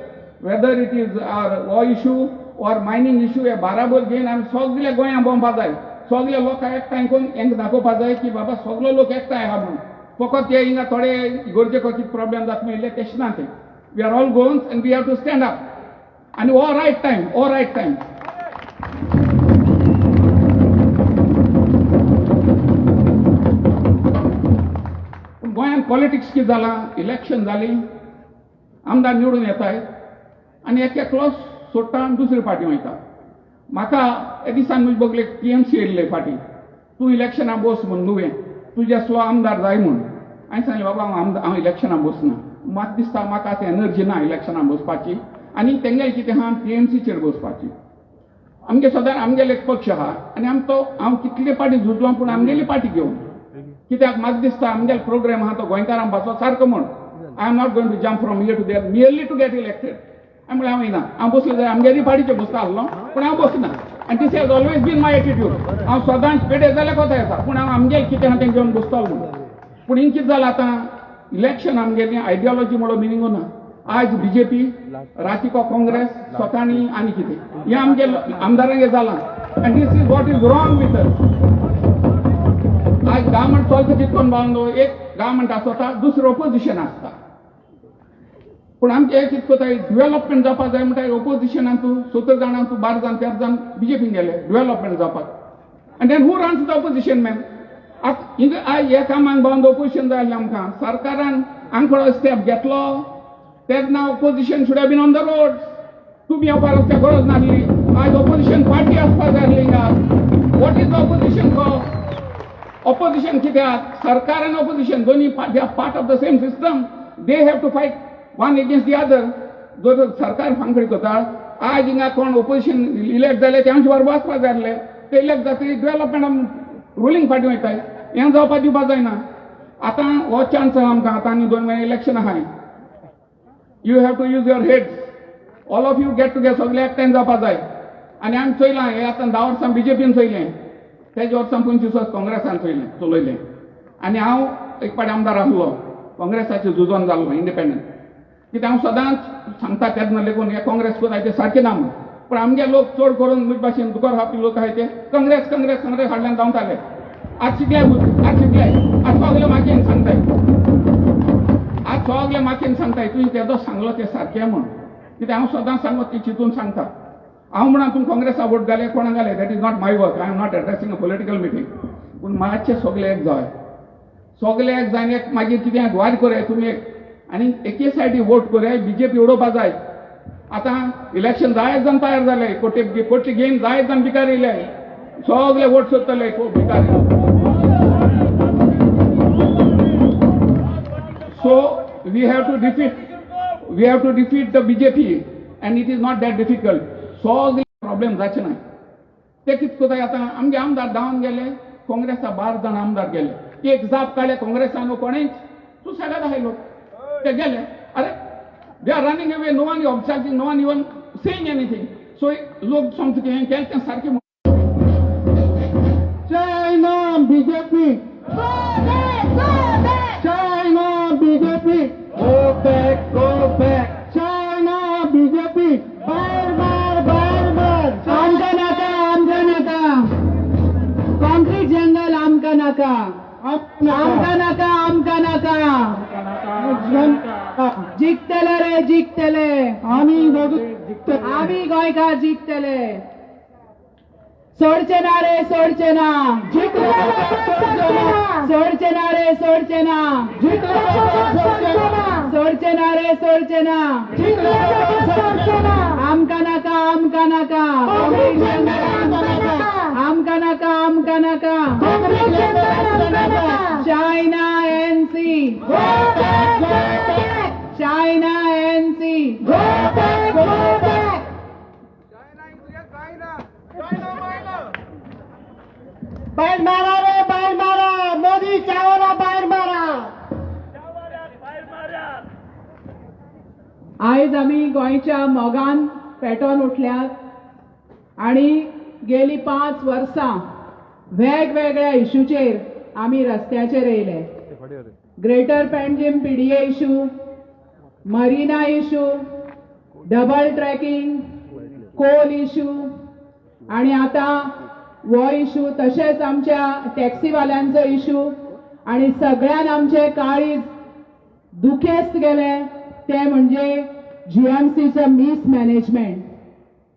whether it is our war issue or mining issue हे बराबर घेवन आमी सगळे गोंयां बोंबा जाय सगळे लोकांक एकठांय करून हेंकां दाखोवपा जाय की बाबा सगळो लोक एकठांय आहा म्हणून फकत हे हिंगा थोडे गरजेको कितें प्रॉब्लेम जाता मेळिल्ले तशें ना तें we are all goons and we have to stand up आनी हो रायट टायम गोंयांत पॉलिटिक्स कितें जालां इलेक्शन जालीं आमदार निवडून येताय आनी एकलो सोडटा आनी दुसरे पार्टी वयता म्हाका हे दिसान म्हजे बगले TMC येयल्ले फाटी तूं इलेक्शनाक बस म्हूण नुवें तुजे असलो आमदार जाय म्हूण हांवें सांगलें बाबा हांव इलेक्शनाक बसना म्हाका दिसता म्हाका आतां एनर्जी ना इलेक्शनाक बसपाची आनी तेंगेले कितें आहा TMCचेर बसपाची आमगे सदां आमगेले एक पक्ष आहा आनी हांव कितले पाटी झुजलो पूण आमगेली पार्टी घेवन कित्याक म्हाका दिसता आमगेलो प्रोग्राम आहा तो गोंयकारांक पाचो सारको म्हूण I am not going to jump from here to there merely to get elected. हांव म्हळें हांव येना, हांव बसलो जाल्यार आमगेली पार्टीचे बसता आसलो पूण हांव बसना. आनी this has always been my attitude. हांव सदांच पेडे जाल्यार कोता येता पूण हांव आमगेलें कितें आहा तें घेवन बसतलो म्हणून. पूण हिंग कितें जालां आतां इलेक्शन आमगेली आयडियोलॉजी म्हणून मिनींग ना. आज बीजेपी रातीको काँग्रेस स्वतांनी आनी कितें हें आमगे आमदारांगे जालां. आनी this is what is wrong with us. आज गव्हर्मेंट चलता चिंतून बावलो एक गव्हर्मेंट आसता दुसरें ऑपोजिशन आसता. पूण आमचे एक कितें कोताय डेव्हलपमेंट जावपाक जाय म्हणटा ऑपोजिशनान तूं 17 जाणां तूं 12 जाण 13 जाण बीजेपीन गेले डेव्हलपमेंट जावपाक. आनी then who runs the opposition man. हिंग आज हे कामाक बावन ऑपोजिशन जाय आसलें आमकां सरकारान आमकां स्टेप घेतलो तेन्ना opposition should have been on the road. तुमी येवपाक वचपाक गरज नासली. आज ऑपोजिशन पार्टी आसपाक जाय आसली हिंगा. What is the opposition for. Opposition कित्याक सरकार आनी ऑपोजिशन दोनी part of the same system. They have to fight one against the other. जर सरकार फांकडी करता आज हिंगा कोण ऑपोजिशन इलेक्ट जाले ते आमचे बरोबर वचपाक जाय आसले. ते इलेक्ट जातकीर डेव्हलपमेंट रुलींग पार्टी वयताय. हें जावपाक दिवपाक जायना. आतां हो चान्स आहा आमकां. आतां आनी 2 महिने इलेक्शन आहाय. You have to use your heads. All of you get together सगळे एकठांय जावपाक जाय. आनी आमी चयलां हें आतां 10 वर्सां बीजेपीन चयलें. तेजे वर्सां 25 वर्स काँग्रेसान चलयलें. आनी हांव एक पाटी आमदार आसलो काँग्रेसाचें झुजोन जाल्लो इंडिपेंडंट. कित्याक हांव सदांच सांगता तेन्ना लेगून हे काँग्रेस कोताय ते सारकें ना म्हणून. पूण आमगे लोक चड करून म्हजे भाशेन दुकर खावपी लोक आहाय ते काँग्रेस काँग्रेस काँग्रेस हाडल्यान धांवताले. आज शिकले आज सगळे मागीन सांगताय. आज सगळे मागीन सांगताय तुवें तेदो सांगलो ते सारकें म्हण. कित्याक हांव सदांच सांगत ती चिंतून सांगता. हांव म्हणा तूं काँग्रेसा वोट घाले कोणा घाले that is not my work. I am not addressing a political meeting. पूण मातशे सगळे एक जाय. सगळे एक जावन एक मागीर कितें वाद करे तुमी एक आनी एके सायडी वोट करे बीजेपी उडोवपाक जाय. आतां इलेक्शन 10 जाण तयार जाले. कोटी घेवन 10 जाण भिकार येयले. सगळे vote सोदतले भिकार. So we have to defeat the BJP and it is not that difficult. Solve the problem जाचे ना. ते कितें कोताय आतां आमगे आमदार धांवन गेले काँग्रेसा 12 जाण आमदार गेले. एक जाप काडले काँग्रेसान कोणेच सुसायडाक आहाय लोक. ते गेले. अरे they are running away. No one observing. No one even saying anything. So लोक सांगता की हें केलें तें सारकें. China BJP China BJP go back China BJP बार आमकां नाका कॉन्क्रीट जंगल आमकां नाका जिखतले रे जिखतले. आमी गोंयकार जिखतले. सोडचे ना रे सोडचे ना. सोडचे ना रे सोडचे ना. सोडचे ना रे सोडचे ना. आमकां नाका आमकां नाका. आमकां नाका. China NC. China NC. बाहेर मारा रे बाहेर मारा. मोदी चावला बाहेर मारा. आयज आमी गोंयच्या मोगान पेटोवन उठल्यात आनी गेली 5 वर्सां वेगवेगळ्या इश्यूचेर आमी रस्त्याचेर येयले. Greater Panjim PDA issue, marina issue, double tracking, coal issue आनी आतां हो इश्यू. तशेंच आमच्या टॅक्सीवाल्यांचो इश्यू. आनी सगळ्यान आमचे काळीज दुखेस्त गेले ते म्हणजे जीएमसीचं मिसमॅनेजमेंट.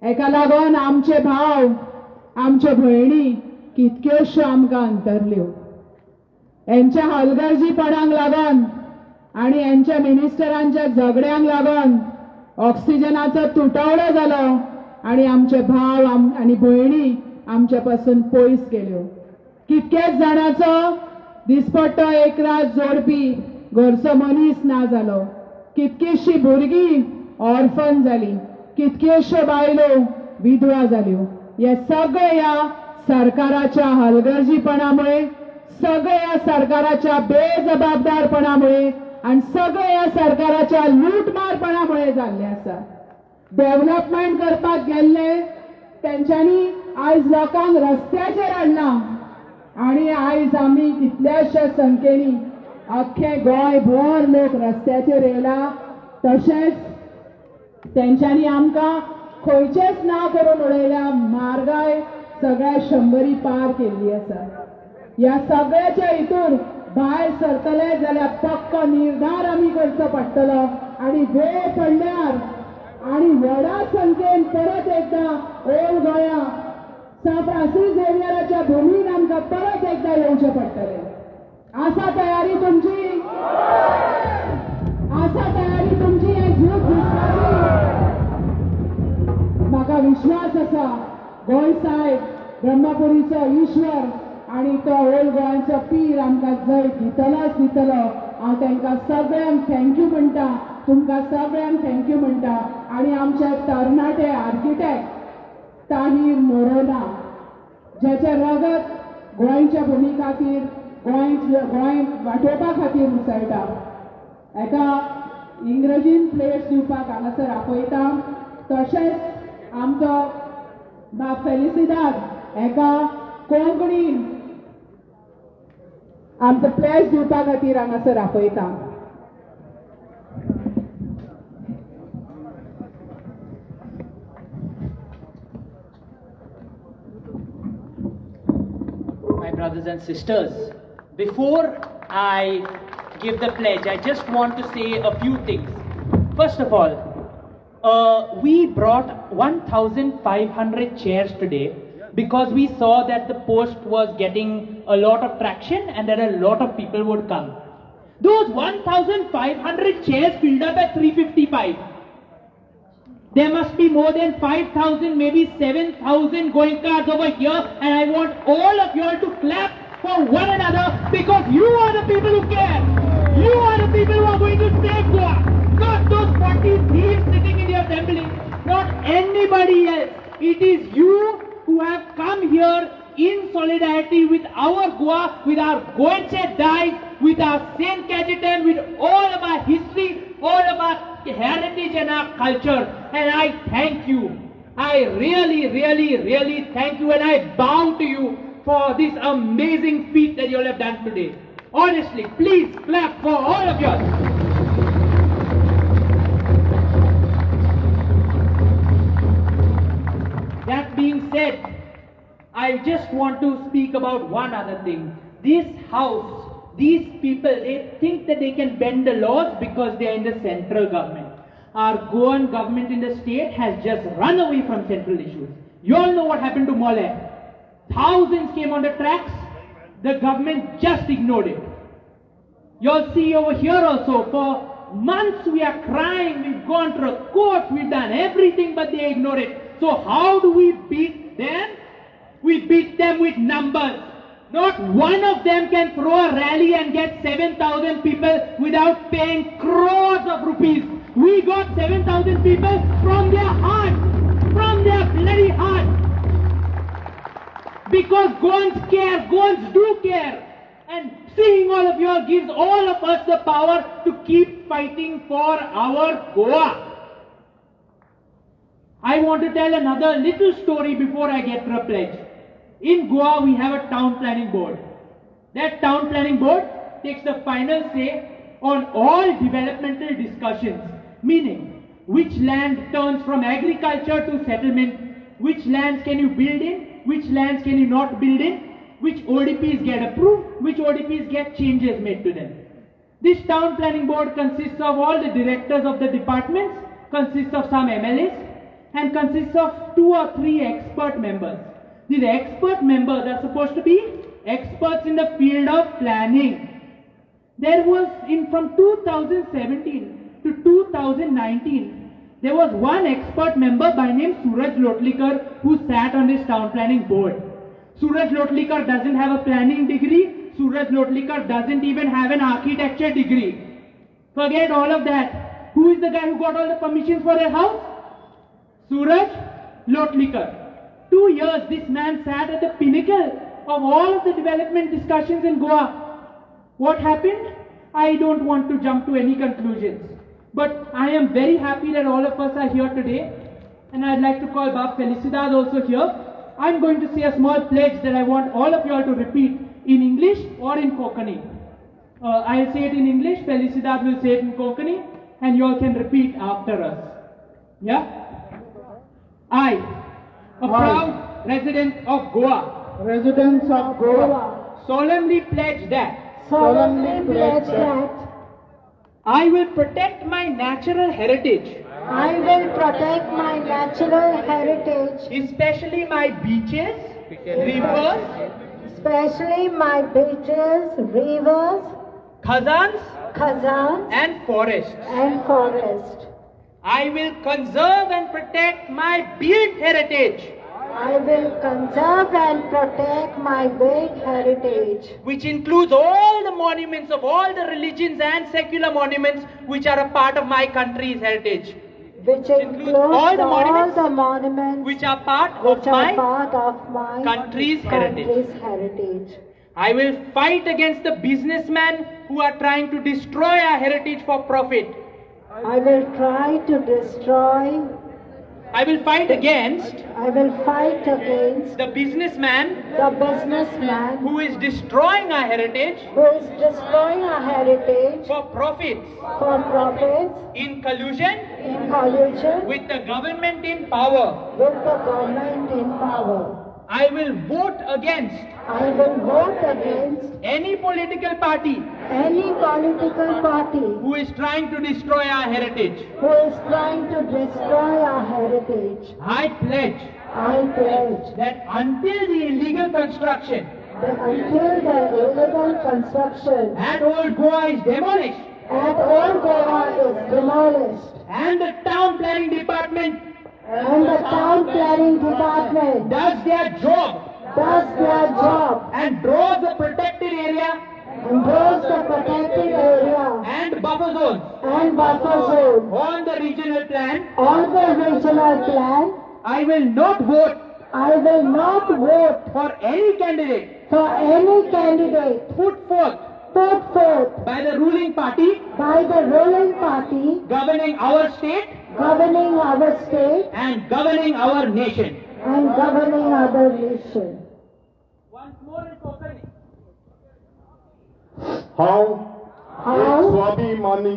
हेका लागून आमचे भाव आमच्यो भयणी कितक्योशो आमकां अंतरल्यो. यांच्या हलगर्जीपणाक लागून आनी यांच्या मिनिस्टरांच्या झगड्यांक लागून ऑक्सिजनाचो तुटवडो जालो आनी आमचे भाव आनी भयणी आमच्या पासून पयस गेल्यो. कितकेच जाणांचो दिसपट्टो एक रात जोडपी घरचो मनीस ना जालो. कितकीशी भुरगीं ऑर्फन जालीं. कितक्योशो बायलो विधवा जाल्यो. हे सगळे ह्या सरकाराच्या हलगर्जीपणामुळे, सगळे ह्या सरकाराच्या बेजबाबदारपणामुळे आणि सगळे ह्या सरकाराच्या लूटमारपणामुळे जाल्ले आसा. डेव्हलपमेंट करपाक गेल्ले तेंच्यांनी आयज लोकांक रस्त्याचेर हाडना आणि आयज आमी कितल्याशा संख्येनी अख्खे गोंयभर लोक रस्त्याचेर येयला. तशेंच तेंच्यांनी आमकां खंयचेच ना करून उडयल्या. म्हारगाय सगळ्या 100 पार केल्ली आसा. ह्या सगळ्याच्या हितून भायर सरतले जाल्यार पक्क निर्धार आमी करचो पडटलो आणि वेळ पडल्यार आणि व्हडा संख्येन परत एकदा ओल्ड गोंया सा फ्रांसीस झेवियराच्या भुमीन आमकां परत एकदा येवचें पडटलें. आसा तयारी तुमची? आसा तयारी तुमची हे झूज दिसपाची? म्हाका विश्वास आसा गोंय साहेब ब्रह्मपुरीचो ईश्वर आणि तो ओल्ड गोंयचो पीर आमकां जय दितलोच दितलो. हांव तांकां सगळ्यांक थँक्यू म्हणटा, तुमकां सगळ्यांक थँक्यू म्हणटा. आणि आमचे तरणाटे आर्किटेक्ट ताहीर मोरोना जेचे रगत गोंयच्या भुमी खातीर गोंय वांटोवपा खातीर उसळटा. एका इंग्रजीन प्लेस दिवपाक हांगासर आपयता. तशेंच आमचो बाब फेलिसिदाद एका कोंकणीन आमचो प्लेस दिवपा खातीर हांगासर आपयता. My brothers and sisters, before I give the pledge, I just want to say a few things. First of all, we brought 1,500 chairs today because we saw that the post was getting a lot of traction and that a lot of people would come. Those 1,500 chairs filled up at 3:55. There must be more than 5,000, maybe 7,000 Goenkas over here, and I want all of you all to clap for one another because you are the people who care. You are the people who are going to save Goa. Not those 40 thieves sitting in the assembly, not anybody else. It is you who have come here in solidarity with our Goa, with our Goenche Dais, with our Saint Cajetan, with all of our history, all of our heritage and our culture. And I thank you. I really, really, really thank you, and I bow to you for this amazing feat that you all have done today. Honestly, please clap for all of you. That being said, I just want to speak about one other thing. This house, these people, they think that they can bend the laws because they are in the central government. Our Goan government in the state has just run away from central issues. You all know what happened to Mole. Thousands came on the tracks. The government just ignored it. You all see over here also, for months we are crying, we've gone through courts, we've done everything, but they ignore it. So how do we beat them? We beat them with numbers. Not one of them can throw a rally and get 7,000 people without paying crores of rupees. We got 7,000 people from their heart, from their bloody heart. Because Goans care, Goans do care. And seeing all of you all gives all of us the power to keep fighting for our Goa. I want to tell another little story before I get to a pledge. In Goa, we have a town planning board. That town planning board takes the final say on all developmental discussions, meaning which land turns from agriculture to settlement, which lands can you build in, which lands can you not build in, which ODPs get approved, which ODPs get changes made to them. This town planning board consists of all the directors of the departments, consists of some MLAs, and consists of 2 or 3 expert members. These expert members are supposed to be experts in the field of planning. There was, from 2017 to 2019, there was one expert member by name Suraj Lotlikar who sat on this town planning board. Suraj Lotlikar doesn't have a planning degree. Suraj Lotlikar doesn't even have an architecture degree. Forget all of that. Who is the guy who got all the permissions for their house? Suraj Lotlikar. 2 years this man sat at the pinnacle of all of the development discussions in Goa. What happened? I don't want to jump to any conclusions. But I am very happy that all of us are here today. And I'd like to call Bab Felicidad also here. I'm going to say a small pledge that I want all of you all to repeat in English or in Konkani. I'll say it in English, Felicidad will say it in Konkani, and you all can repeat after us. Yeah? I, a proud resident of Goa, Residents of Goa solemnly pledge that solemnly pledge that I will protect my natural heritage, I will protect my natural heritage, especially my beaches, rivers, especially my beaches, rivers, khazans, khazans, and forests. and forests. I will conserve and protect my built heritage, I will conserve and protect my great heritage, which includes all the monuments of all the religions and secular monuments which are a part of my country's heritage, which includes all the monuments which are part which of are my part of my country's heritage. country's heritage. I will fight against the businessmen who are trying to destroy our heritage for profit. I will try to destroy, I will fight against I will fight against the businessman the businessman who is destroying our heritage who is destroying our heritage for profits for profits in collusion in collusion with the government in power. with the government in power. I will vote against I will vote against any political party any political party who is trying to destroy our heritage. who is trying to destroy our heritage. I pledge I pledge that until the illegal construction that until the illegal construction at Old Goa is demolished at Old Goa is demolished and the town planning department and the town planning department does their job does their job and draws a protected area and draws the protected area and buffer zones and buffer zone on the regional plan, on the regional plan, I will not vote I will not vote for any candidate for any candidate put forth put forth by the ruling party by the ruling party governing our state governing our state and governing our nation. and governing our nation. Once more in Konkani. हांव हांव स्वाभिमानी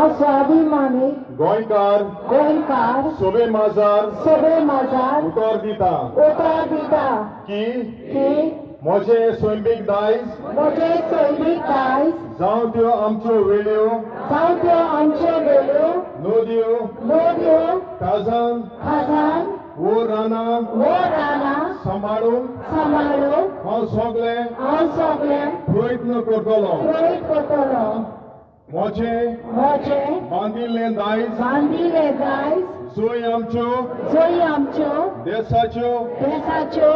अस्वाभिमानी गोंयकार गोंयकार सोबे माजार सगळे माझार उतर दिता उतर दिता की की म्हजे सैमीक दायज म्हजे सैमीक दायज जावं त्यो आमच्यो वेळ्यो जावं त्यो आमच्यो वेळ्यो नद्यो नद्यो काजान खजान वो रानां वो रानां सांबाळून सांबाळून हांव हांव सगळे प्रयत्न करतलो प्रयत्न करतलो. म्हजे म्हजे बांदिल्ले दायज बांदिल्ले दायज जोय आमच्यो जय आमच्यो देशाच्यो देशाच्यो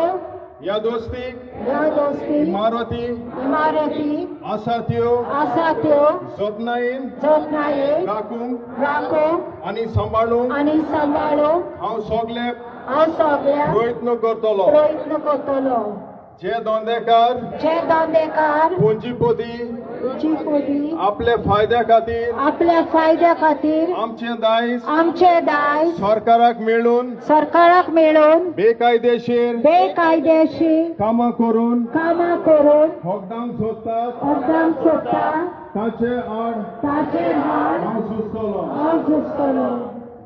या दोस्तीक ह्या दोस्ती इमारती इमारती आसा त्यो आसा त्यो जतनायेन जतनायेन राखूंक राखूंक आनी सांबाळूंक आनी सांबाळूंक हांव सगळे हांव सगळ्या प्रयत्न करतलो. प्रयत्न करतलो. जे धंदेकार जे धंदेकार पुंजीपती पुंजीपती आपल्या फायद्या खातीर आपल्या फायद्या खातीर आमचे दायज आमचे दायज सरकाराक मेळून सरकाराक मेळून बेकायदेशीर बेकायदेशीर कामां करून कामां करून होकदांक सोदतात अर्धांक सोडटा ताचे आड ताचेर हाड हांव झुजतलो. हांव झुजतलो.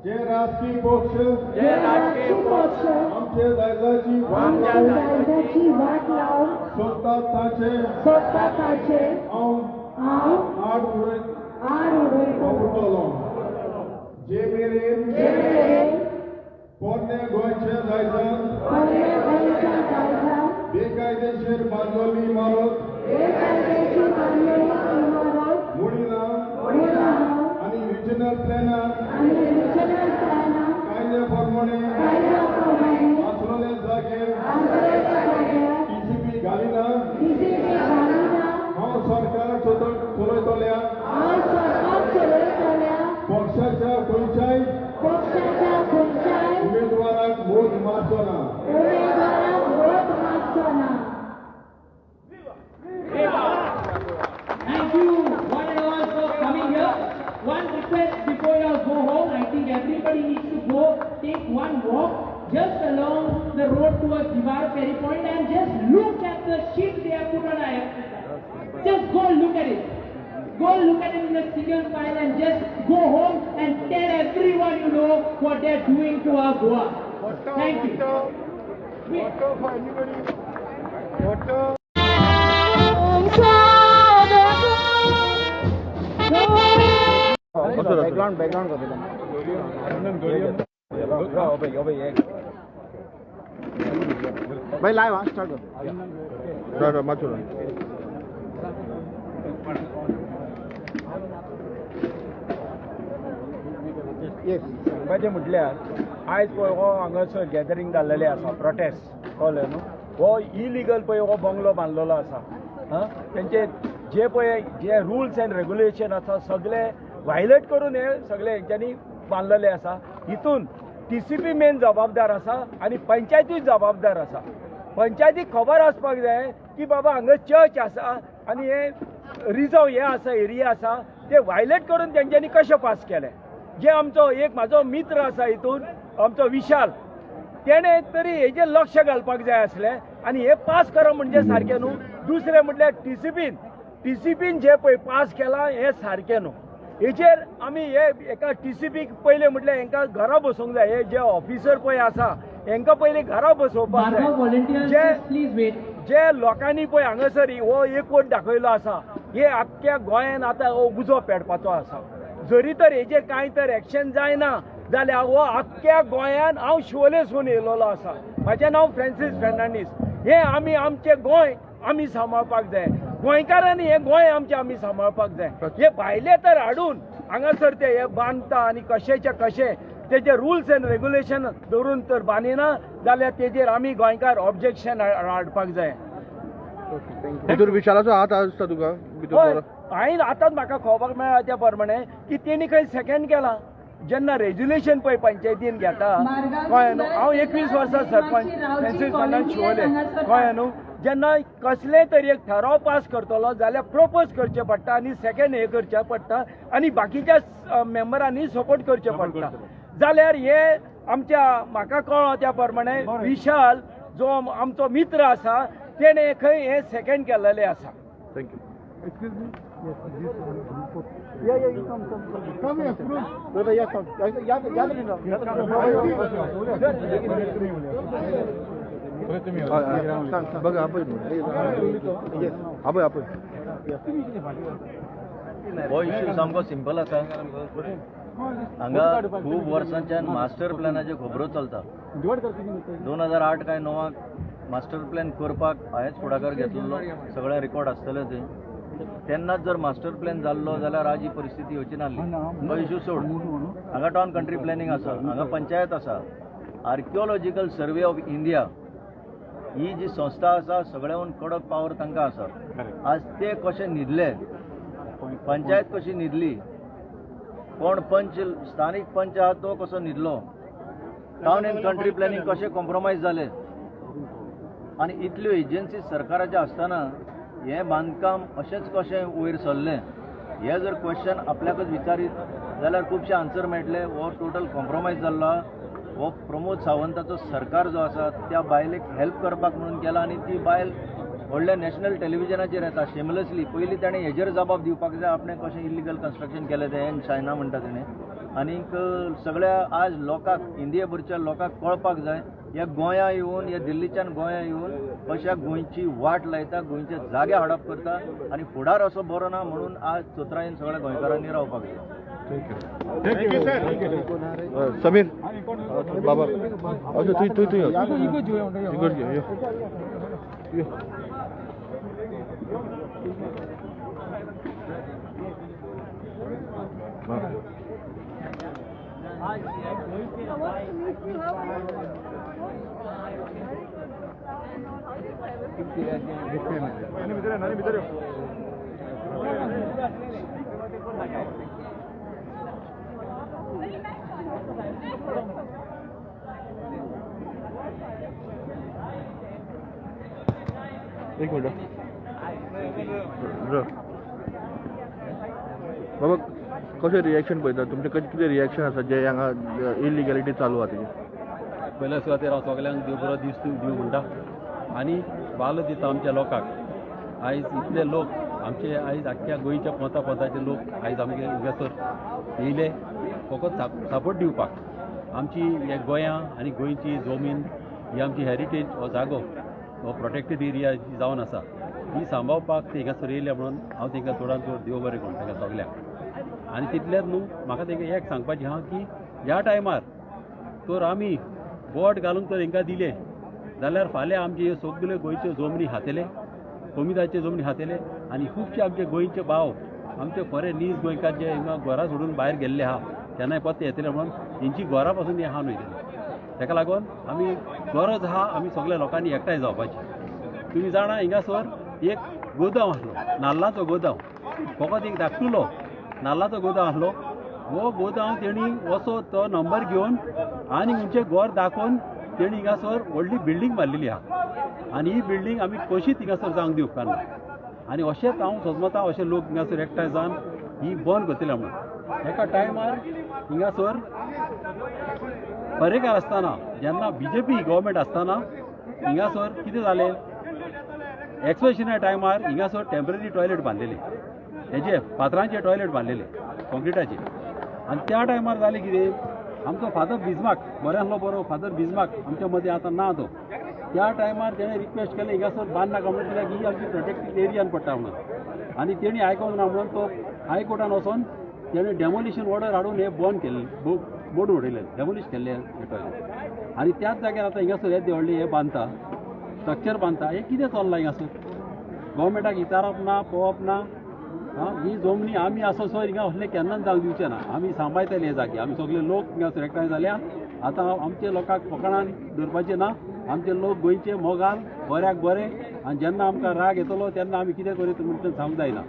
जे राजकीय पक्ष जे राजकीय पक्ष आमचे दायजाची आमच्या दायजाची वाट लावन सोदतात ताचे सोडटा ताचेर हांव हांव आड उडयतलो. उडयतलो. जे मेरेन जे मेरेन पोरणे गोंयचे दायजान पयले गोंयच्या दायजाक बेकायदेशीर बांदलेली इमारत बेकायदेशीर बांदलेली इमारत मोडिना मोडना आनी रिजनल प्लॅनार आनी रिजनल प्लॅनाक कायद्या प्रमाणे कायद्या प्रमाणे आसलेले जागे आसलेल्या जाग्यार PCP घालिना PCP घालिना. हांव सरकार चलयतल्या हांव सरकार चलयतल्या पक्षाच्या खंयच्याय पक्षाच्या खंयच्याय उमेदवाराक मोग मारचो ना. उमेदवाराक वोट मागचो ना. Thank you, one and all. carry point and just look at the sheet they have put on IFC. Just go look at it. Go look at it in a single file and just go home and tell everyone you know what they're doing to our Goa. Thank you. Background भाई live start करो मत yes म्हणजे म्हटल्यार आयज पळय हो हांगासर gathering जाल्लेलें आसा प्रोटेस्ट कळ्ळें न्हू हो इलिगल पळय हो बंगलो बांदलेलो आसा तेंचे जे पळय जे रुल्स एंड रेग्युलेशन आसा सगळे व्हायलेट करून हे सगळे हेंच्यांनी बांदलेले आसा हितून TCP मेन जबाबदार आसा आनी पंचायती जबाबदार आसा पंचायतीक खबर आसपाक जाय की बाबा हांगा चर्च आसा आनी हे रिजर्व हे आसा एरिया आसा ते व्हायलेट करून तेंच्यांनी कशें पास केले जे आमचो एक म्हाजो मित्र आसा हितून आमचो विशाल तेणे तरी हेजेर लक्ष घालपाक जाय आसलें आनी हे पास करप म्हणजे सारकें न्हू दुसरें म्हटल्यार TCPन जे पळय पास केलां हें सारकें न्हू हेजेर आमी हे एका TCPक पयलें म्हटल्यार हेंकां घरा बसोवंक जाय हे जे ऑफिसर पळय आसा हेंकां पयलीं घरा बसोवपाक जाय जे लोकांनी पळय हांगासर हो एकवट दाखयलो आसा हे आख्ख्या गोंयान आतां हो उजो पेटपाचो आसा जरी तर हेजेर कांय तर एक्शन जायना जाल्यार हो आख्ख्या गोंयान हांव शिवोलेसून येयलोलो आसा म्हाजें नांव फ्रांसीस फेर्नांडीस हे आमी आमचें गोंय आमी सांबाळपाक जाय गोंयकारांनी हे गोंय आमी सांबाळपाक जाय हे भायले तर हाडून हांगासर ते हे बांदता आनी कशेचे कशे तेजे रुल्स एंड रेग्युलेशन धरून तर बांदिना जाल्यार तेजेर आमी गोंयकार ऑब्जेक्शन हाडपाक जाय भितर विशालाचो हात आसता तुका हांवें आतांच म्हाका खबर मेळ्ळा त्या प्रमाणे की तेणी खंय सेकंड केला जेन्ना रेज्युलेशन पळय पंचायतीन घेता कळ्ळें न्हू हांव 21 वर्सां सरपंच फ्रांसीस फेर्नांडीस शिवोले कळ्ळें न्हू जेन्ना कसलेय तरी एक ठराव पास करतलो जाल्यार प्रपोज करचें पडटा आनी सेकंड हे करचें पडटा आनी बाकीच्या मेंबरांनी सपोर्ट करचें पडटा जाल्यार हे आमच्या म्हाका कळ्ळो त्या प्रमाणे विशाल जो आमचो मित्र आसा तेणे खंय हे सेकंड केल्लेलें आसा थँक्यू एक्सक्यूज मी बघा आपण हो इश्यू सामको सिंपल आसा हांगा खूब वर्सांच्यान मास्टर प्लॅनाच्यो खबरो चलता 2008 काय 9 मास्टर प्लॅन करपाक हांवेंच फुडाकार घेतलेलो सगळे रिकॉर्ड आसतले ते तेन्नाच जर मास्टर प्लॅन जाल्लो जाल्यार आज ही परिस्थिती येवची नासली तो इश्यू सोड हांगा टावन कंट्री प्लॅनिंग आसा हांगा पंचायत आसा आर्किओलॉजिकल सर्वे ऑफ इंडिया ही जी संस्था आसा सगळ्याहून कडक पावर तांकां आसा आज ते कशे न्हिदले पंचायत कशी न्हिदली कोण पंच स्थानीक पंच आहा तो कसो न्हिदलो टावन एंड कंट्री प्लॅनिंग कशें कॉम्प्रोमायज जालें आनी इतल्यो एजन्सी सरकाराचे आसतना हें बांदकाम अशेंच कशें वयर सरलें हे जर क्वेश्चन आपल्याकच विचारीत जाल्यार खुबशे आन्सर मेळटले हो टोटल कॉम्प्रोमायज जाल्लो हो प्रमोद सावंताचो सरकार जो आसा त्या बायलेक हेल्प करपाक म्हणून केला आनी ती बायल व्हडल्या नॅशनल टेलिव्हिजनाचेर येता शेमलेसली पयलीं ताणें हेजेर जबाब दिवपाक जाय आपणें कशें इलिगल कन्स्ट्रक्शन केलें तें चायना म्हणटा तेणें आनीक सगळ्या आज लोकांक इंडियेभरच्या लोकांक कळपाक जाय ह्या गोंया येवन ह्या दिल्लीच्यान गोंया येवन कशा गोंयची वाट लायता गोंयचे जागे हडप करता आनी फुडार असो बरो ना म्हणून आज चोत्रायेन सगळ्या गोंयकारांनी रावपाक जाय थँक्यू सर समीर बाबा तू एक मिनिट बाबा कशें रिएक्शन पळयता तुमचें कितें रिएक्शन आसा जे हांगा इलिगॅलिटी चालू आहा तेजी पयल्या सुवातेर हांव सगळ्यांक देव बरो दीस दिवं म्हणटा आनी वालो दिता आमच्या लोकांक. आयज इतले लोक आमचे आयज आख्ख्या गोंयच्या पोताचे लोक आयज आमगे हांगासर येयले फकत सपोर्ट दिवपाक. आमची हे गोंयां आनी गोंयची जमीन ही आमची हेरिटेज हो जागो हो प्रोटेक्टेड एरिया जी जावन आसा ही सांबाळपाक ते हिंगासर येयले म्हणून हांव तांकां चडांत चड देव बरें करूं तांकां सगल्यांक. आनी तितलेंच न्हू म्हाका तांकां एक सांगपाचें आहा की ह्या टायमार तर आमी बोट घालून तर तांकां दिले जाल्यार फाल्यां आमचे ह्यो सगल्यो गोंयच्यो जमनी हातेले कमिताच्यो जमनी हातेले आनी खुबशे आमचे गोंयचे भाव आमचे खरे नीज गोंयकार जे हिंगा घरा सोडून भायर गेल्ले आहा केन्नाय पत्ते येतले म्हणून तेंची घरा पासून हे हावन वयतले. ताका लागून आमी गरज आहा आमी सगळ्या लोकांनी एकठांय जावपाची. तुमी जाणा हिंगासर एक गोदांव आसलो नाल्लाचो गोदांव फकत एक धाकटुलो नाल्लाचो गोदांव आसलो. हो गोदांव तेणी असो तो नंबर घेवन आनी खंयचें घर दाखोवन तेणी हिंगासर व्हडली बिल्डींग बांदलेली आहा आनी ही बिल्डींग आमी कशीच हिंगासर जावंक दिवंक ना. आनी अशेंच हांव सोजमता अशे लोक हिंगासर एकठांय जावन ही बंद करतले म्हणून. एका टायमार हिंगासर पर्रेकार आसतना जेन्ना BJP गव्हर्मेंट आसतना हिंगासर कितें जालें एक्सप्रेशना टायमार हिंगासर टेम्पररी टॉयलेट बांदलेले हेजे फातरांचे टॉयलेट बांदलेले कॉन्क्रिटाचे. आनी त्या टायमार जालें कितें आमचो फादर बिस्मार्क बऱ्यांतलो बरो फादर बिस्मार्क आमच्या मदीं आतां ना तो. त्या टायमार तेणें रिक्वेस्ट केलें हिंगासर बांद नाका म्हणून कित्याक ही आमची प्रोटेक्टेड एरियान पडटा म्हणून. आनी तेणी आयकोंक ना म्हणून तो हायकोर्टान वचोन तेणें डेमोलिशन ऑर्डर हाडून हे बंद केल्लें बोर्ड उडयले डेमोलिश केल्ले हे टॉयलेट. आनी त्याच जाग्यार आतां हिंगासर हे देवळ्ळी हे बांदता स्ट्रक्चर बांदता हे कितें चल्लां हिंगासर. गव्हर्मेंटाक विचारप ना पळोवप ना. ही जमनी आमी आसोसो हिंगा असलें केन्नाच जावंक दिवचे ना. आमी सांबाळटले हे जागे आमी सगळे लोक हिंगासर एकठांय जाल्या. आतां आमचे लोकांक फकाणान धरपाचें ना. आमचे लोक गोंयचे मोगाल बऱ्याक बरें आनी जेन्ना आमकां राग येतलो तेन्ना आमी कितें करीत म्हणून सांगूंक जायना.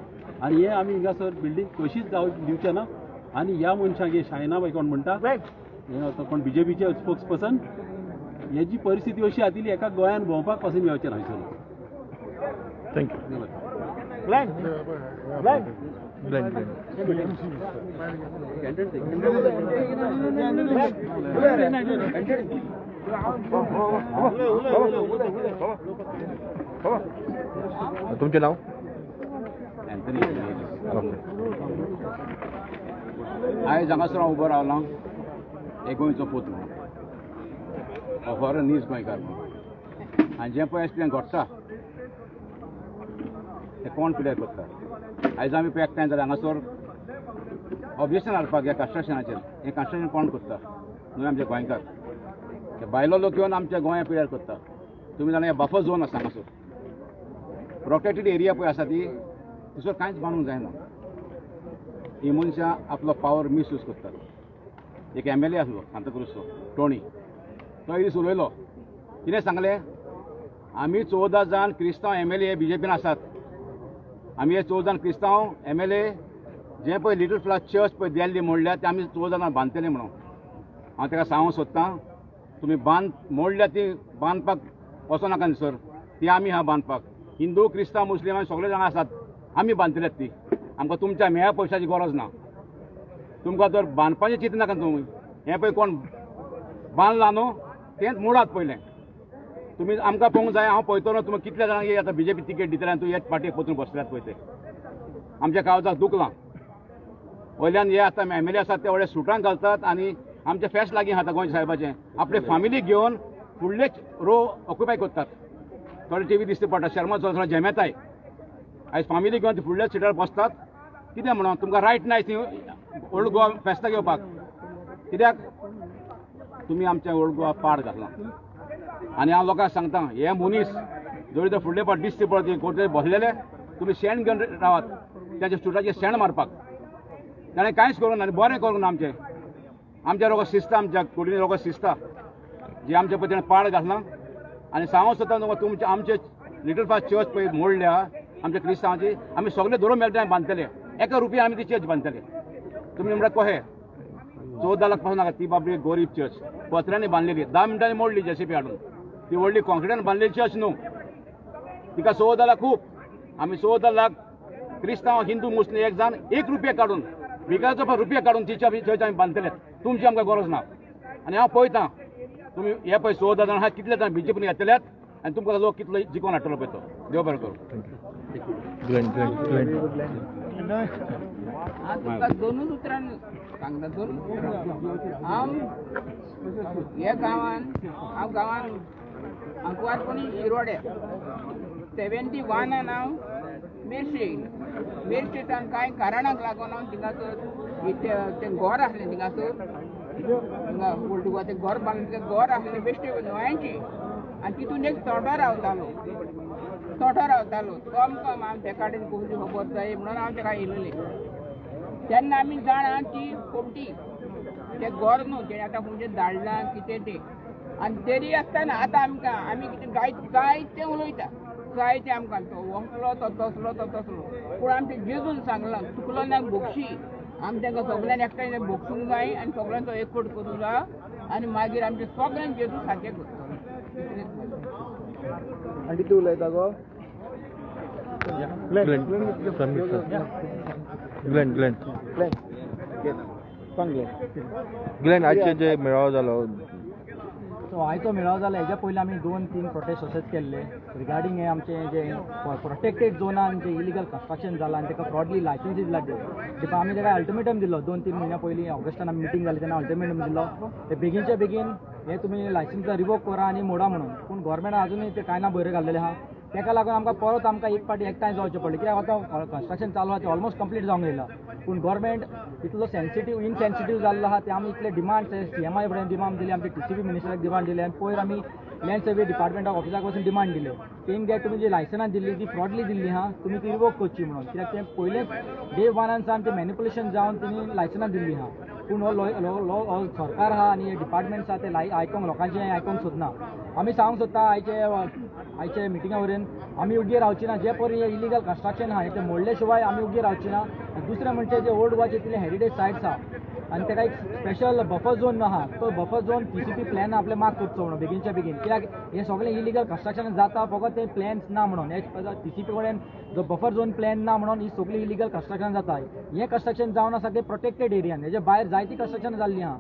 आनी हे आमी हिंगासर बिल्डींग कशीच जावंक दिवचे ना. आनी ह्या मनशाक हे शायनाबाई कोण म्हणटा हे कोण BJPचे स्पोक्स पर्सन हेची परिस्थिती अशी आसली एका गोंयान भोंवपाक पासून येवचें ना हांगसर. थँक्यू. तुमचें नांव? आयज हांगासर हांव उबो रावलां हे गोंयचो पूत म्हणून हो खरो नीज गोंयकार म्हणून. आनी जें पळय एक्सिडेंट घडटा तें कोण पिड्यार करता. आयज आमी पळय एकठांय जाल्यार हांगासर ऑब्जेक्शन हाडपाक ह्या कन्स्ट्रक्शनाचेर हें कन्स्ट्रक्शन कोण करता न्हय आमचे गोंयकार. ते भायलो लोक येवन आमच्या गोंया पिड्यार करता. तुमी जाणा हे बफर झोन आसा हांगासर प्रोटेक्टेड एरिया पळय आसा ती थंयसर कांयच बांदूंक जायना. ही मनशां आपलो पावर मिसयूज करतात. एक MLA आसलो सांताक्रुजचो टोनी तो एक दीस उलयलो कितें सांगलें आमी 14 जाण क्रिस्तांव MLA BJPन आसात. आमी हे 14 जाण क्रिस्तांव MLA जे पळय लिटल फ्लावर चर्च पळय देल्ली मोडल्या ते आमी 14 जाणां बांदतले म्हणून. हांव ताका सांगूंक सोदतां तुमी मोडल्या ती बांदपाक वचो नाका न्ही सर. ती आमी आहा बांदपाक. हिंदू क्रिस्तांव मुस्लीम आमी सगळे जाणां आसात आमी बांदतलेत ती. आमकां तुमच्या मेळ्या पयशाची गरज ना. तुमकां जर बांदपाचें चिंत नाका तुमी हें पळय कोण बांदलां न्हू तेंच मोडात पयलें. तुमी आमकां पळोवंक जाय हांव पळयतलो तुमी कितल्या जाणांक आतां BJP तिकेट दितले आनी तूं हेच पार्टीक पळोवन बसल्यात पळय ते आमच्या काळजाक दुखलां. वयल्यान हे आतां MLA आसात ते व्हडले सुटांक घालतात आनी आमचें फेस्त लागीं आतां गोंय साहेबाचें आपले फॅमिली घेवन फुडलेच रो ऑक्युपाय करतात. थोडे TV दिसता पडटा शर्मा थोडो जमेताय आयज फॅमिली घेवन ते फुडल्या सिटार बसतात. कितें म्हणून तुमकां रायट नाय ती ओल्ड गोवा फेस्ताक येवपाक. कित्याक तुमी आमच्या ओल्ड गोवा पाड घातला. आनी हांव लोकांक सांगता हे मनीस जरी ते फुडले पाट दिसते पळय कोर्टे बसलेले तुमी शेण घेवन रावात त्याच्या स्टुडाचेर शेण मारपाक. ताणें कांयच करूंक ना आनी बरें करूंक ना. आमचे लोक शिस्ता आमच्या कुडीन लोक शिस्ता जे आमचे पळय तेणें पाड घातला. आनी सांगूंक सोदता तुमचे आमचे लिटल फ्लावर चर्च पळय मोडल्या आमच्या क्रिस्तांवाची आमी सगळे धरून मेळटा बांदतले. एका रुपया आमी ती चर्च बांदतले. तुमी म्हणटा कशें 14 लाख पासून नाका ती बाबडी गरीब चर्च पत्र्यांनी बांदलेली 10 मिनटांनी मोडली JCB हाडून. ती व्हडली कॉन्क्रिटान बांदलेली चर्च न्हू. तिका 14 लाख खूब. आमी 14 लाख क्रिस्तांव हिंदू मुस्लीम एक जाण 1 रुपया काडून विकायचो रुपया काडून ती चर्च आमी बांदतले. तुमची आमकां गरज ना. आनी हांव पळयतां तुमी हे पळय 14 जाण आहा कितले जाण BJPन येतल्यात आनी तुमकां लोक कितलो जिखोन हाडटलो पळय तो. देव बरें करूं. दोनूच उतरान सांगता दोन ह्या गांवान अंकवारपणी शिरोड्या 71 हांव मेर्शेंतान कांय कारणाक लागून हांव थिंगासर तें घर आसलें थिंगासर थिंगा पोर्तुगाल तें घर बांदलें तें घर आसलें बेश्टे न्हंयेचें आनी तितून एक तोटो रावतालो तो आमकां त्या कडेन कोंकणी खबर जाय म्हणून हांव तेका येयलेलें. तेन्ना आमी जाणा ती कोमटी तें घर न्हू तेणें आतां खंयचे धाडलां कितें तें आनी तरी आसतना आतां आमी कितें जायतें उलयता जायतें आमकां तो वंकलो तो तसलो पूण आमी तें जेजून सांगलां चुकलो ना बोक्षी आमी तांकां सगळ्यांनी एकठांय बोगसूंक जाय आनी सगळ्यांचो एकवट करूंक जाय आनी मागीर आमचें सगळ्यांक जेजू सारकें करता. आनी कितें उलयता गो ग्लेन आजचे जे मेळावो जालो सो आयचो मेळावो जालो हेज्या पयलीं आमी 2-3 प्रोटेस्ट अशेंच केल्ले रिगार्डींग हे आमचे जे प्रोटेक्टेड झोनान जे इलिगल कन्स्ट्रक्शन जालां आनी ताका फ्रॉडली लायसन्सीस दिला देखून आमी ताका अल्टिमेटम दिलो 2-3 म्हयन्या पयलीं ऑगस्टान आमी मिटींग जाली तेन्ना अल्टिमेटम दिलो ते बेगीनच्या बेगीन हे तुमी लायसन्स रिवोक करा आनी मोडा म्हणून पूण गव्हर्मेंटान आजुनूय ते कांय ना बरें घाल्लेले आहा ताका लागून आमकां परत आमकां एक पाटी एकठांय जावचें पडलें कित्याक आतां कन्स्ट्रक्शन चालू आहा तें ऑलमोस्ट कंप्लीट जावंक येयला पूण गव्हर्मेंट इतलो इनसेन्सिटीव जाल्लो आहा ते आमी इतले डिमांड CMI कडेन डिमांड दिली आमचे TCP मिनिस्टराक डिमांड दिली आनी पयर आमी लँड सर्वे डिपार्टमेंटा ऑफिसाक वचून डिमांड दिले तेम घे तुमी जी लायसनां दिल्ली ती फ्रॉडली दिल्ली आहा तुमी ती रिवोक करची म्हणून कित्याक तें पयलेंच डे 1 सावन तें मॅनिपुलेशन जावन तेणी लायसनां दिल्ली आहा पूण हो सरकार आहा आनी डिपार्टमेंट्स आहा ते आयकोंक लोकांचें आयकोंक सोदना. आमी सांगूंक सोदता आयचे मिटिंगा वरेन आमी उगी रावची ना जे परी इलिगल कन्स्ट्रक्शन आहा तें मोडले शिवाय आमी उगी रावची ना. दुसरें म्हणजे जे ओल्ड गोवाचे इतले हेरिटेज सायट्स आहा आनी ताका एक स्पेशल बफर झोन आहा तो बफर झोन TCP प्लॅन आपले मार्क करचो म्हणून बेगीनच्या बेगीन कित्याक हे सगळें इलिगल कन्स्ट्रक्शन जाता फकत ते प्लॅन्स ना म्हणून हे TCP कडेन जो बफर झोन प्लॅन ना म्हणून ही सगळी इलिगल कन्स्ट्रक्शन जाता हें कन्स्ट्रक्शन जावन आसा ते प्रोटेक्टेड एरियान हेजे भायर जायती कन्स्ट्रक्शन जाल्ली आहा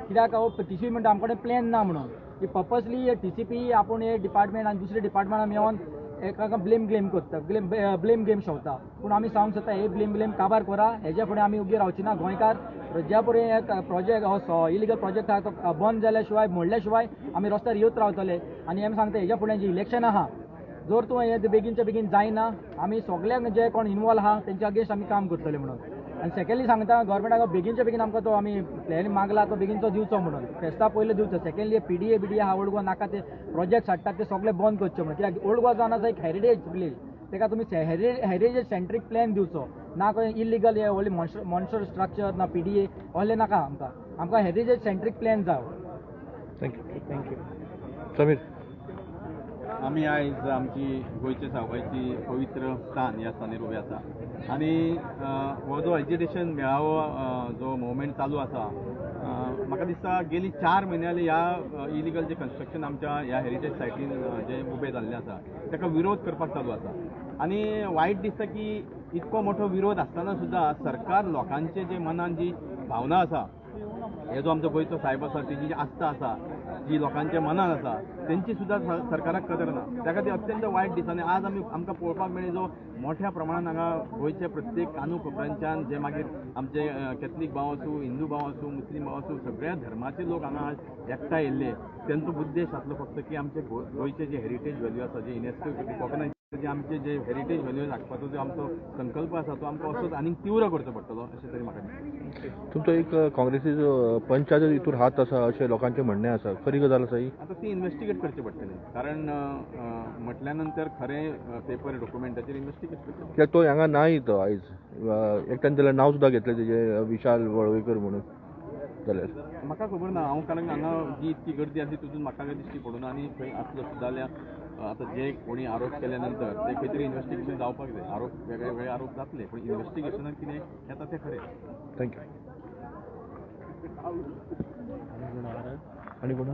कित्याक TCP म्हणटा आमचे कडेन प्लॅन ना म्हणून की पर्पजली TCP आपूण हे डिपार्टमेंट आनी दुसरे डिपार्टमेंटान मेळोन एकाका ब्लेम करता ब्लेम गेम शेवता पूण आमी सांगूंक सोदता हे ब्लेम काबार करा हेजे फुडें आमी उगी रावची ना. गोंयकार ज्या परी प्रोजेक्ट हो इलिगल प्रोजेक्ट आहा तो बंद जाल्या शिवाय मोडल्या शिवाय आमी रस्त्यार येवत रावतले आनी आमी सांगता हेज्या फुडें जी इलेक्शन आहा जर तूं हे बेगीनच्या बेगीन जायना आमी सगळ्यांक जे कोण इनवॉल्व आहा तेंच्या अगेन्स्ट आमी काम करतले म्हणून. आनी सेकंडली सांगता गव्हर्मेंटाक बेगीनच्या बेगीन आमकां तो आमी प्लॅन मागला तो बेगीनचो दिवचो म्हणून फेस्ता पयलीं दिवचो. सेकंडली PDA आहा ओल्ड गोवा नाका ते प्रोजेक्ट हाडटात ते सगळे बंद करचे म्हणून कित्याक ओल्ड गोवा जावन आसा एक हेरिटेज प्लेस ताका तुमी हेरिटेज सेंट्रीक प्लॅन दिवचो ना खंय इलिगल हे व्हडले मॉन्स्टर स्ट्रक्चर ना PDA असले नाका आमकां हेरिटेज सेंट्रीक प्लॅन जाय. थँक्यू समीर. आमी आयज आमची गोंयच्या सावकाची पवित्र स्थान ह्या स्थानार उबे आसा आनी हो जो एज्युकेशन मेळावो जो मुवमेंट चालू आसा म्हाका दिसता गेली 4 म्हयन्याली ह्या इलिगल जे कन्स्ट्रक्शन आमच्या ह्या हेरिटेज सायटीन जे उबे जाल्ले आसा ताका विरोध करपाक चालू आसा आनी वायट दिसता की इतको मोठो विरोध आसतना सुद्दां सरकार लोकांचे जे मनान जी भावना आसा हे जो आमचो गोंयचो साहेब आसा तेजी जी आस्था आसा जी लोकांच्या मनान आसा तेंची सुद्दां सरकाराक कदर ना ताका ती अत्यंत वायट दिसता. आनी आज आमकां पळोवपाक मेळ्ळी जो मोठ्या प्रमाणान हांगा गोंयचे प्रत्येक कानूकोपऱ्यांच्यान जे मागीर आमचे कॅथलीक भाव आसूं हिंदू भाव आसूं मुस्लीम भाव आसूं सगळ्या धर्माचे लोक हांगा आज एकठांय येयल्ले तेंचो उद्देश आसलो फक्त की आमचे गोंयचे जे हेरिटेज व्हॅल्यू आसा जे युनेस्को कोकणाचे जे आमचे जे हेरिटेज व्हॅल्यू राखपाचो जो आमचो संकल्प आसा तो आमकां असोच आनीक तीव्र करचो पडटलो अशें तरी म्हाका दिसता. तुमचो एक काँग्रेसीचो पंचायत हितूर हात आसा अशें लोकांचें म्हणणें आसा खरी गजाल आसा ही? आतां ती इन्व्हेस्टिगेट करची पडटली कारण म्हटल्या नंतर खरें पेपर डॉक्युमेंटाचेर इन्व्हेस्टिगेट करचें. कित्याक तो हांगा नाही तो आयज एकट्यान जाल्यार नांव सुद्दां घेतलें तेजें विशाल वळवयकर म्हणून जाल्यार म्हाका खबर ना हांव कारण हांगा जी इतकी गर्दी आसली तितून म्हाका काय दिश्टी पडूना आनी खंय आसलो सुद्दां जाल्यार आतां जे कोणी आरोप केल्या नंतर ते खंय तरी इन्व्हेस्टिगेशन जावपाक जाय. आरोप वेगळे वेगळे आरोप जातले पूण इन्व्हेस्टिगेशनाक कितें येता तें खरें. थँक्यू. आनी कोण